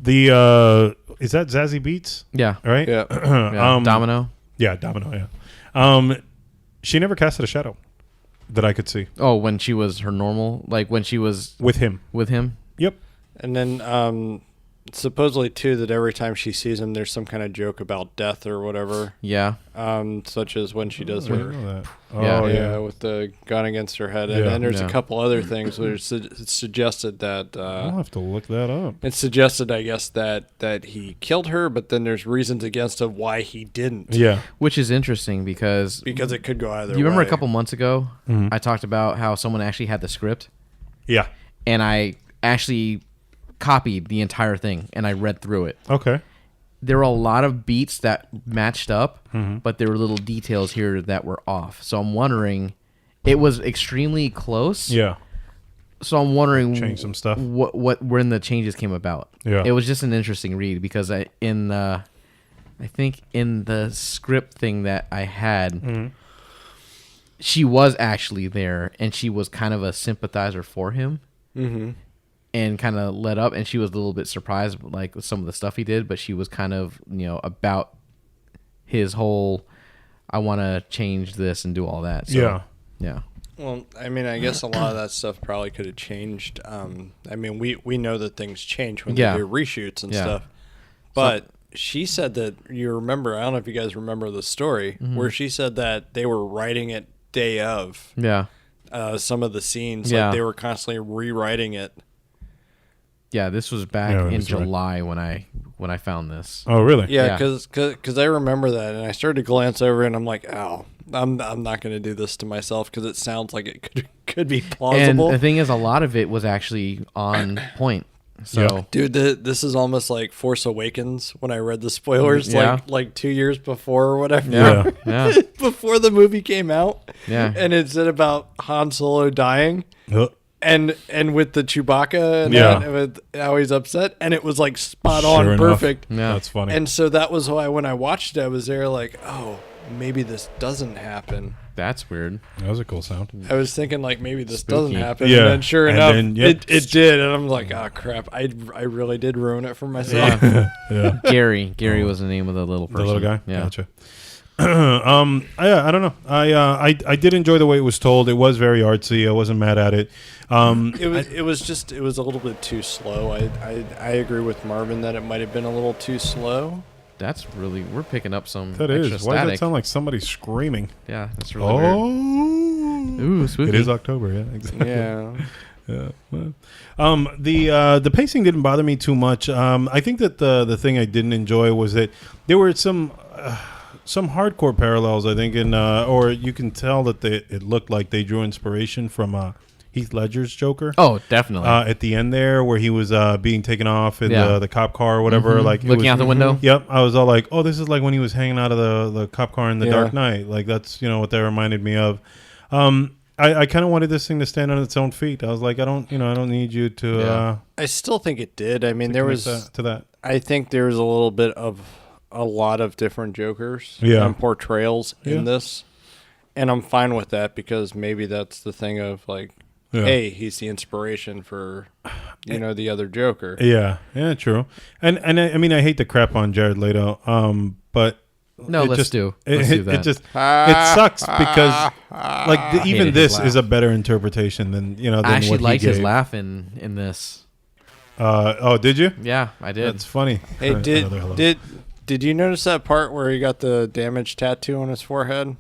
The is that Zazie Beetz? Yeah. Right? Yeah. Yeah. Domino. Yeah, Domino. Yeah. She never casted a shadow that I could see Oh, when she was her normal, like when she was with him. with him. Yep. And then supposedly too that every time she sees him, there's some kind of joke about death or whatever. Yeah. Such as when she does I didn't her. know that. Yeah. Oh, Yeah, with the gun against her head, and Yeah. then there's Yeah. a couple other things where it's suggested that I'll have to look that up. it's suggested, I guess, that he killed her, but then there's reasons against of why he didn't. Yeah. Which is interesting because Because it could go either you remember way. a couple months ago Mhm. I talked about how someone actually had the script Yeah. and I actually copied the entire thing and I read through it. Okay. There were a lot of beats that matched up, Mhm. but there were little details here that were off. So I'm wondering, it was extremely close. Yeah. So I'm wondering Change some stuff. what when the changes came about. Yeah. It was just an interesting read because I think in the script thing that I had, Mhm. she was actually there and she was kind of a sympathizer for him. Mm-hmm. And kind of let up, and she was a little bit surprised, like with some of the stuff he did. But she was kind of, about his whole, I want to change this and do all that. So, Yeah. yeah, Well, I mean, I guess a lot of that stuff probably could have changed. I mean, we know that things change when Yeah. they do reshoots and Yeah. stuff. But she said that, you remember, I don't know if you guys remember the story, where she said that they were writing it day of yeah, some of the scenes. Yeah. Like they were constantly rewriting it. yeah. This was back Yeah, in that's right. July when I found this. Oh, really? Yeah, Yeah. because I remember that, and I started to glance over, and I'm like, oh, I'm not going to do this to myself because it sounds like it could be And plausible. the thing is, a lot of it was actually on point. So Yeah. Dude, this is almost like Force Awakens when I read the spoilers, Yeah. like 2 years before or whatever. yeah, yeah, Before the movie came out. Yeah. And it said about Han Solo dying. And with the Chewbacca and Yeah. that, and with how he's upset, and it was like spot Sure on, enough. perfect. Yeah. That's funny. And so that was why when I watched it, I was there like, oh, maybe this doesn't happen. that's weird. That was a cool sound. I was thinking like maybe this Spooky. doesn't happen. Yeah. And then sure And enough, then, yep. it did. And I'm like, oh crap, I really did ruin it for myself. Yeah. Yeah. Gary was the name of the little person. The little guy. Yeah. Gotcha. I don't know. I did enjoy the way it was told. It was very artsy. I wasn't mad at it. It was a little bit too slow. I agree with Marvin that it might have been a little too slow. That's really we're picking up some That extra is. Why does static. that sound like somebody screaming? Yeah, that's really weird. Oh. Ooh, spooky. It is October. Yeah. Exactly. Yeah. Yeah. Well, the pacing didn't bother me too much. I think that the thing I didn't enjoy was that there were some hardcore parallels. I think, or you can tell that it looked like they drew inspiration from Heath Ledger's Joker. Oh, definitely. At the end there, where he was being taken off in Yeah. the cop car or whatever, Mhm. like it Looking was- out the window. Yep, I was all like, "Oh, this is like when he was hanging out of the cop car in The Yeah. Dark Knight." Like that's what that reminded me of. I kind of wanted this thing to stand on its own feet. I was like, I don't need you to Yeah. I still think it did. I mean, to there commit was. to that. I think there was a little bit of a lot of different Jokers Yeah. and portrayals Yeah. in this, and I'm fine with that because maybe that's the thing of like, Yeah. hey, he's the inspiration for the other Joker. Yeah, true. And I mean, I hate to crap on Jared Leto, but No, it let's just, do. It, Let's do it that. just it sucks because like even hated his this laugh. is a better interpretation than than I actually what liked he his gave. laugh in this. Oh, did you? Yeah, I did. That's funny. Hey, Another hello. did you notice that part where he got the damage tattoo on his forehead?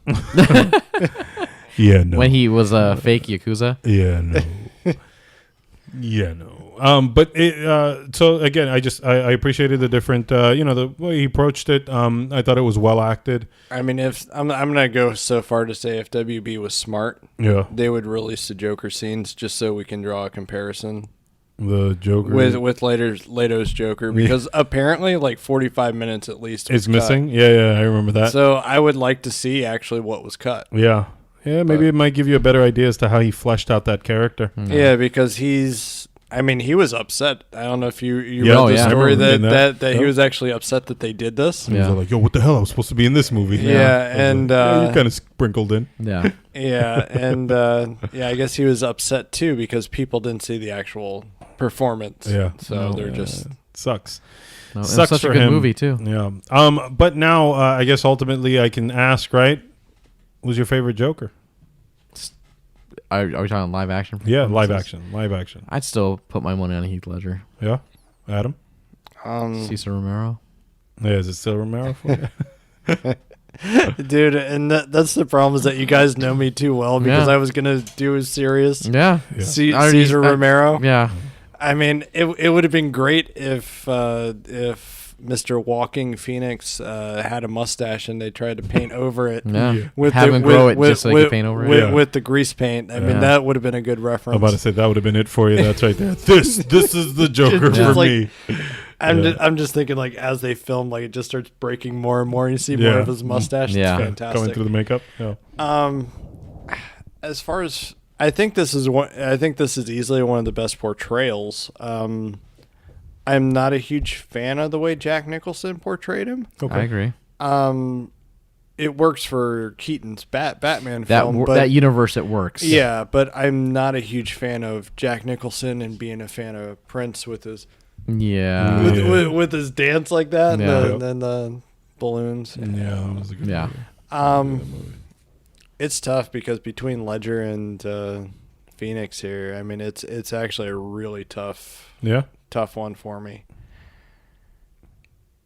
Yeah, no. When he was a fake Yakuza. Yeah, no. Yeah, no. But so again, I appreciated the different, the way he approached it. I thought it was well acted. I mean, if I'm gonna go so far to say if WB was smart, Yeah, they would release the Joker scenes just so we can draw a comparison the Joker with Leto's Joker because apparently like 45 minutes at least was is missing. Yeah, I remember cut. that. So I would like to see actually what was cut. Yeah, maybe it might give you a better idea as to how he fleshed out that character. Yeah, because he was upset. I don't know if you Yeah. read Oh, the yeah. I story remember reading that that. he Yep. was actually upset that they did this. He was Yeah. like, "Yo, what the hell? I was supposed to be in this movie." Yeah, I was and like, you kind of sprinkled in. Yeah. yeah, and I guess he was upset too because people didn't see the actual performance. Yeah, so they're just sucks. No, it was Sucks such a for good him. movie too. Yeah. But now I guess ultimately I can ask, right? Who's your favorite Joker? are we talking live action? Yeah, live performances? action. Live action. I'd still put my money on Heath Ledger. Yeah. Adam? Cesar Romero. Yeah, is it still Romero for you? Dude, and that's the problem is that you guys know me too well because Yeah. I was gonna do a serious Yeah. I already- Cesar Romero. Yeah. I mean, it would have been great if Mr. Walking Phoenix had a mustache and they tried to paint over it. Yeah. With Have him grow it just so they could paint over it. with, Yeah. with the grease paint. I mean, Yeah. that would have been a good I'm reference. about to say that would have been it for you. That's right there. This is the Joker Just for like- me. I'm just thinking like as they film, like it just starts breaking more and more. You see more Yeah. of his mustache. Yeah. It's Going fantastic. through the makeup. Yeah. As far as I think this is easily one of the best portrayals. I'm not a huge fan of the way Jack Nicholson portrayed him. I agree. It works for Keaton's Batman That film, but that universe, it works. yeah, but I'm not a huge fan of Jack Nicholson and being a fan of Prince with his Yeah. with his dance like that, Yeah. and then the balloons. Yeah, that was a good Yeah. movie. It's tough because between Ledger and Phoenix here, I mean, it's actually a really tough one for me.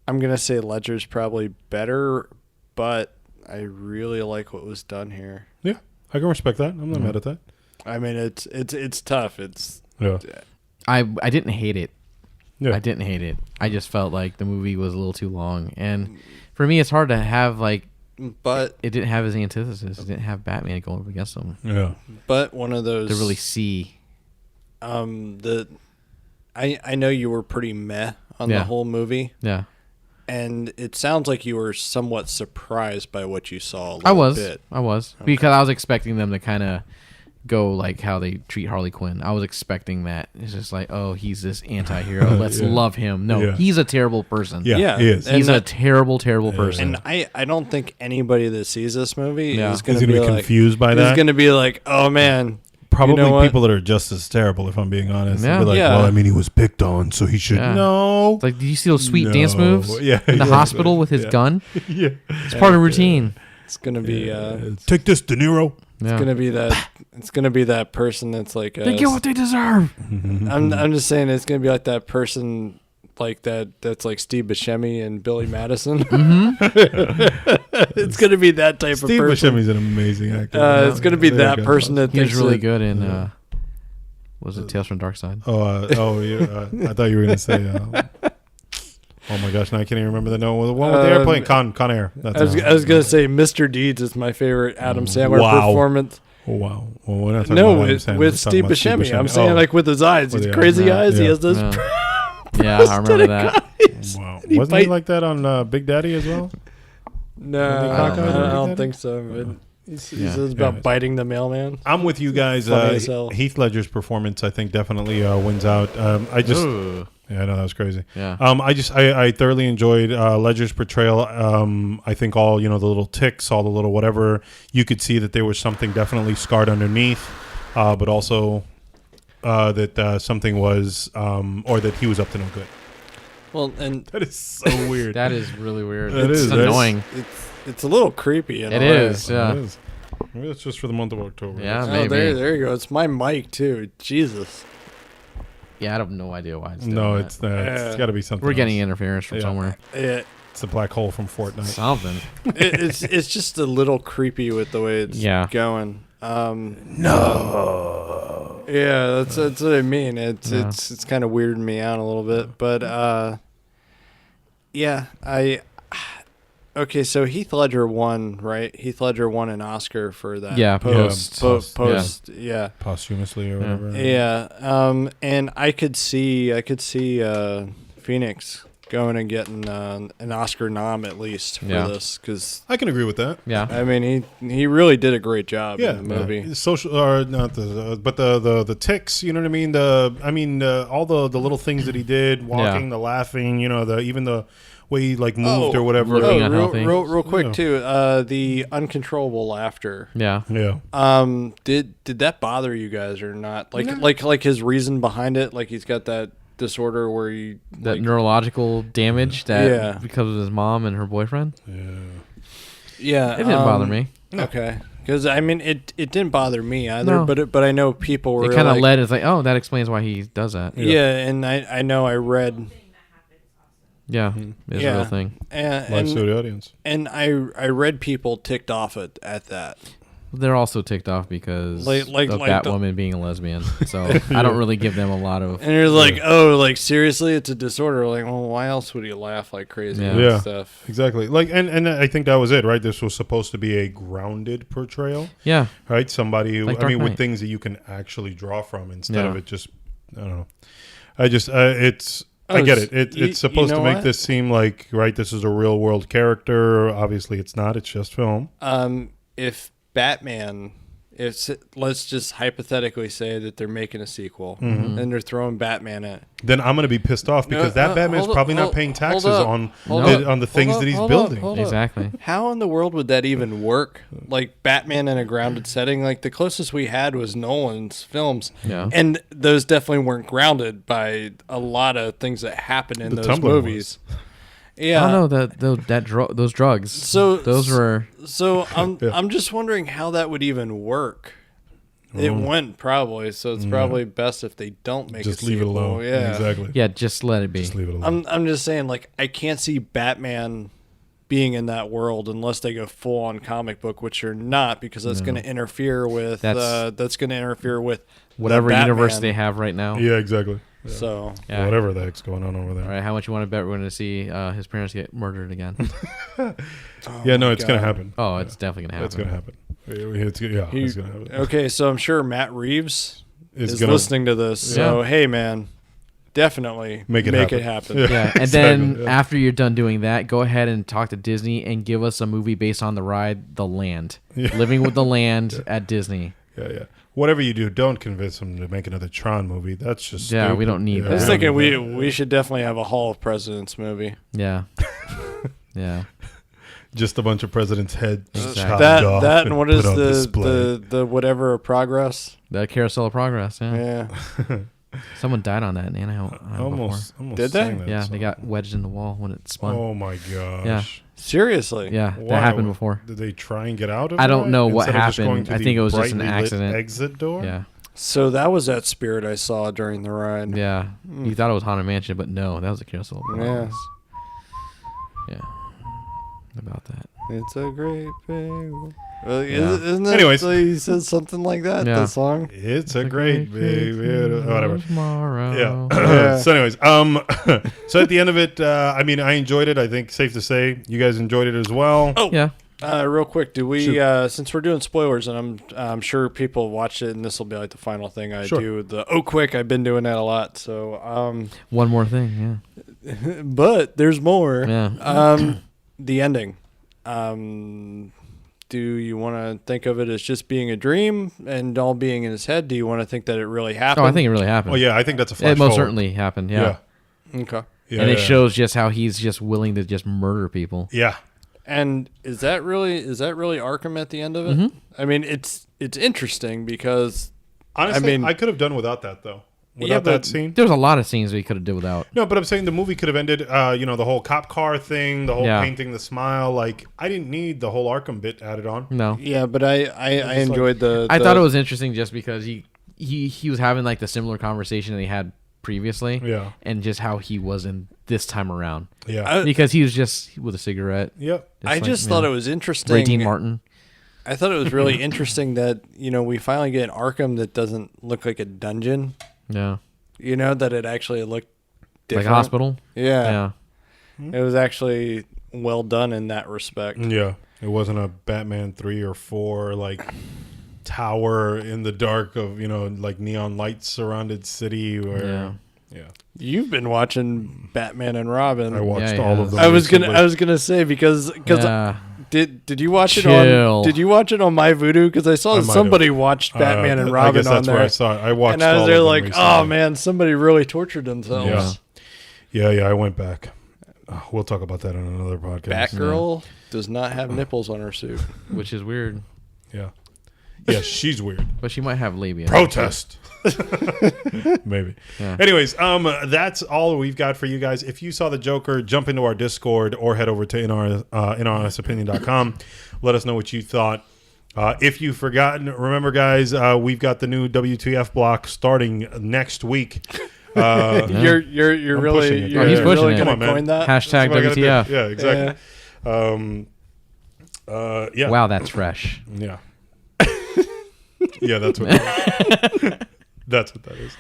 I'm gonna say Ledger's probably better, but I really like what was done here. Yeah, I can respect that. I'm not mad at that. I mean, it's tough. It's Yeah. I didn't hate it. Yeah. I didn't hate it. I just felt like the movie was a little too long, and for me, it's hard to have like. but It didn't have his antithesis. It didn't have Batman going up against him Yeah. one of those to really see. I know you were pretty meh on the Yeah. whole movie, Yeah, and it sounds like you were somewhat surprised by what you saw. I was. Bit. I was because I was expecting them to kind of go like how they treat Harley Quinn. I was expecting that. It's just like, oh, he's this anti-hero. Let's Yeah. love him. No, Yeah. he's a terrible person. Yeah, Yeah. he is. And He's a that- terrible, terrible person. And I don't think anybody that sees this movie Yeah. is going He's to going be to be like, confused by is that. going to be like, oh man, Probably you know what? people that are just as terrible, if I'm being honest. Yeah. They'll be like, Yeah. well, I mean, he was picked on, so he should. Yeah. No. It's like, did you see those sweet No. dance moves Yeah, in the exactly. hospital with his Yeah. gun? Yeah. It's part of routine. it's going to be Take this, De Niro. Yeah. going to be that it's going to be that person that's like They get what they deserve. I'm just saying it's going to be like that person like that's like Steve Buscemi and Billy Madison. It's going to be that type Steve of person. Buscemi's an amazing actor. It's going to be Very that good. person that He was thinks really that- good in was it Tales from Dark Side? Oh, yeah. I thought you were going to say. Oh my gosh! Now I can't even remember the one with the airplane. Con Air. That's I was going to say Mr. Deeds is my favorite Adam Sandler Wow. performance. Oh wow! Well, we're not talking No, about Adam with, Sandler, with we're Steve talking about Buscemi. I'm saying Oh, like with his eyes, With these the crazy eyes, eyes. He yeah. has those. Yeah, I remember that. wow! he Wasn't he bite- like that on Big Daddy as well? No, I don't know. I don't think so. But he Yeah. says about Yeah. biting the mailman. I'm with you guys. Funny as hell. Heath Ledger's performance, I think, definitely wins out. I just, yeah, I know that was crazy. Yeah. I thoroughly enjoyed Ledger's portrayal. I think all the little ticks, all the little whatever, you could see that there was something definitely scarred underneath, but also that something was, or that he was up to no good. Well, and That is so weird. That is really weird. It It's is. That's- annoying. it's a little creepy. In It a way. is. Yeah. It is. Maybe that's just for the month of October. Yeah. Oh, Maybe. there you go. It's my mic too. Jesus. Yeah, I have no idea why it's doing No, that. it's not. Yeah. It's got to be something. We're getting else. interference from Yeah. somewhere. It, It's the black hole from Fortnite. Something. it's just a little creepy with the way it's Yeah. going. No. Yeah, that's what I mean. It's Yeah. it's kind of weirding me out a little bit, but yeah, okay. So Heath Ledger won, right? Heath Ledger won an Oscar for that. Yeah, post, post, post, yeah. Posthumously or Yeah. whatever. Yeah, and I could see Phoenix going and getting an Oscar nom at least for Yeah. this because I can agree with that. Yeah. I mean he really did a great job Yeah, in the movie. social or not but the ticks. You know what I mean? All the little things that he did, walking, the laughing. even the way he like moved or whatever. looking Oh, unhealthy. real quick Yeah. too. The uncontrollable laughter. Yeah. Yeah. Did that bother you guys or not? Like his reason behind it. Like he's got that disorder where he That like, neurological damage that Yeah. because of his mom and her boyfriend. Yeah. yeah. It didn't bother me. Okay. Because I mean, it didn't bother me either, No. but I know people were It kind of like, led. It's like, oh, that explains why he does that. yeah, and I know I read Yeah, it's a real thing. Live studio audience. and I read people ticked off at that. They're also ticked off because Like of the- Batwoman being a lesbian. So I don't really give them a lot of. And you're like, oh, like seriously, it's a disorder. Like, well, why else would you laugh like crazy Yeah. and Yeah. stuff? Exactly. Like, and I think that was it, right? This was supposed to be a grounded portrayal, Yeah, right? Somebody who, Like I Dark mean, with Knight. things that you can actually draw from instead Yeah. of it just, I don't know. I just, it's, I Oh, get it. you- It's supposed you to know make what? this seem like, right, this is a real world character. Obviously, it's not. It's just film. If Batman, let's just hypothetically say that they're making a sequel and they're throwing Batman in. Then I'm going to be pissed off because that Batman's hold up, probably not hold- paying hold taxes up, on hold the, up, on the things hold that up, he's hold up, building. hold up. exactly. How in the world would that even work? Like Batman in a grounded setting? Like the closest we had was Nolan's films. Yeah. And those definitely weren't grounded by a lot of things that happen in The those Tumblr movies. Yeah. I don't know those drugs. So those were So I'm Yeah. I'm just wondering how that would even work. It wouldn't probably, so it's probably best if they don't make Just a leave it sequel. alone. Yeah. Exactly. yeah. Just let it be. Just leave it alone. I'm just saying, like, I can't see Batman being in that world unless they go full on comic book, which you're not, because that's going to interfere with That's- going to interfere with the Whatever universe Batman. they have right now. Yeah, exactly. Yeah. So Yeah. Whatever the heck's going on over there. All right, how much you want to bet we're going to see his parents get murdered again? Yeah, no, my it's going to God. happen. Oh, it's definitely going to happen. It's going to happen. It's going to happen. okay, so I'm sure Matt Reeves It's is gonna- listening to this. So hey, man, definitely Make it happen. Yeah. Yeah, and Exactly, then yeah. after you're done doing that, go ahead and talk to Disney and give us a movie based on the ride, The Land. Yeah. Living with the Land at Disney. Yeah. Whatever you do, don't convince them to make another Tron movie. That's just Yeah, we stupid. don't need I was Yeah. thinking we don't need we should definitely have a Hall of Presidents movie. Yeah. Yeah. just a bunch of presidents' heads Exactly. chopped That off that and and what put is on display. the whatever of progress? The Carousel of Progress, yeah. Yeah. Someone died on that in Anaheim almost Did they? sang that Yeah, song. they got wedged in the wall when it spun. Oh my gosh. Yeah. Seriously. Yeah, Why? that happened before. Did they try and get out of I don't that know what instead of just happened. going to I the think it was just an brightly lit accident. exit door? Yeah. So that was that spirit I saw during the ride. Yeah. You thought it was Haunted Mansion, but no, that was a Carousel of Progress. Yeah. About that. It's a great big. Well, Yeah. Isn't it? Anyways. like he says something like that. Yeah. The song. It's a great big whatever. Tomorrow. Yeah. So anyways, so at the end of it, I mean, I enjoyed it. I think safe to say you guys enjoyed it as well. Oh. Yeah. Real quick, do we? Shoot. Since we're doing spoilers, and I'm sure people watch it, and this will be like the final thing I Sure. do. The quick. I've been doing that a lot. So, One more thing. but there's more. Yeah. The ending. Do you want to think of it as just being a dream and all being in his head? Do you want to think that it really happened? Oh, I think it really happened. Oh yeah, I think that's a flash It most forward. certainly happened. Yeah. Okay. Yeah. And yeah, it shows just how he's just willing to just murder people. Yeah. And is that really Arkham at the end of it? Mhm. I mean, it's interesting because Honestly, mean- I could have done without that though. Yeah, Without but- that scene. There's a lot of scenes we could have did without. No, but I'm saying the movie could have ended. The whole cop car thing, the whole Yeah. painting the smile. Like I didn't need the whole Arkham bit added on. No. yeah, but I just enjoyed the. I thought it was interesting just because he was having like the similar conversation that he had previously. Yeah. And just how he was in this time around. Yeah. I- Because he was just with a cigarette. Yep. I like, just you thought know, it was interesting. Ray Dean Martin. I thought it was really interesting that we finally get an Arkham that doesn't look like a dungeon. Yeah. That it actually looked different. Like a hospital. Yeah. Yeah. It was actually well done in that respect. Yeah. It wasn't a Batman 3 or 4 like tower in the dark of like neon lights surrounded city where yeah. You've been watching Batman and Robin. I watched Yeah, all yeah. of them. I was recently. gonna say because Yeah. did you watch it Chill. on? Did you watch it on My Voodoo? Because I saw I might have. somebody watched Batman and I Robin guess that's on where there, I saw it. I watched and I was all there of them like, recently. oh man, somebody really tortured themselves. Yeah. Yeah, I went back. We'll talk about that on another podcast. Batgirl does not have nipples on her suit. Which is weird. Yeah. Yeah, she's weird. But she might have labia. Protest. Maybe. Yeah. Anyways, that's all we've got for you guys. If you saw the Joker, jump into our Discord or head over to inhonestopinion.com. Let us know what you thought. If you've forgotten, remember, guys, we've got the new WTF block starting next week. You're I'm really pushing it. you're Oh, he's pushing really it. gonna Come on, man. coin that. Hashtag That's what I gotta do. WTF. Yeah, exactly. Yeah. Wow, that's fresh. Yeah. Yeah, that's what that's what that is.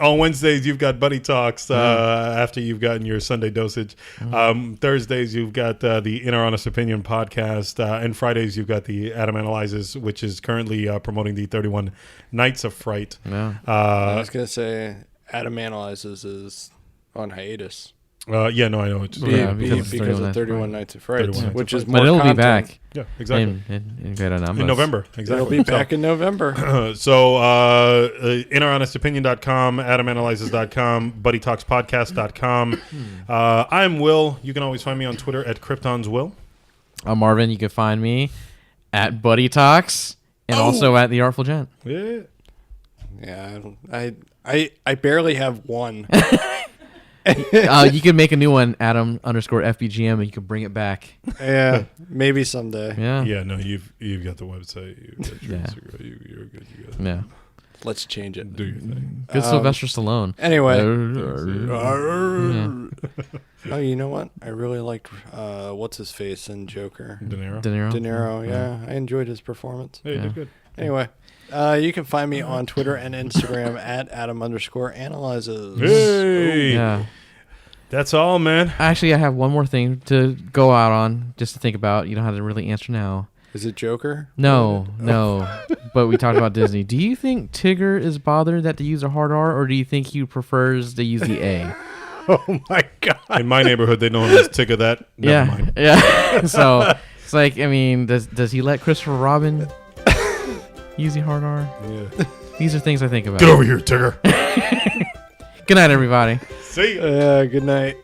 On Wednesdays, you've got Buddy Talks after you've gotten your Sunday dosage. Thursdays, you've got the Inner Honest Opinion podcast. And Fridays, you've got the Adam Analyzes, which is currently promoting the 31 Nights of Fright. Yeah. I was gonna say Adam Analyzes is on hiatus. Yeah, no, I know. It's, Yeah, because because of of 31 Nights of Fright, 31 Nights which of is Fright. more But it'll content. be back yeah, exactly. in greater numbers. In November, exactly. It'll be back in November. So, innerhonestopinion.com, adamanalyzes.com, buddytalkspodcast.com. I'm Will. You can always find me on Twitter at KryptonsWill. I'm Marvin. You can find me at Buddy Talks and also at The Artful Gent. Yeah. Yeah, I barely have one. You can make a new one, Adam_FBGM, and you can bring it back. Yeah, maybe someday. Yeah. Yeah, no, you've got the website. You've got your Yeah. Instagram. You're good. You got Yeah. Let's change it. do your thing. Good Sylvester Stallone. Anyway. Yeah. Oh, you know what? I really liked what's his face in Joker. De Niro. De Niro. De Niro. Yeah, I enjoyed his performance. Hey, you Yeah. did good. Anyway, you can find me on Twitter and Instagram at Adam_analyzes. Hey, Yeah. that's all, man. Actually, I have one more thing to go out on, just to think about. You don't have to really answer now. Is it Joker? No. But we talked about Disney. Do you think Tigger is bothered that they use a hard R, or do you think he prefers to use the A? Oh my god. In my neighborhood, they know him as Tigger that. Never mind. Yeah. So it's like, I mean, does he let Christopher Robin use the hard R? Yeah. These are things I think about. Get over here, Tigger. Good night, everybody. See ya. Good night.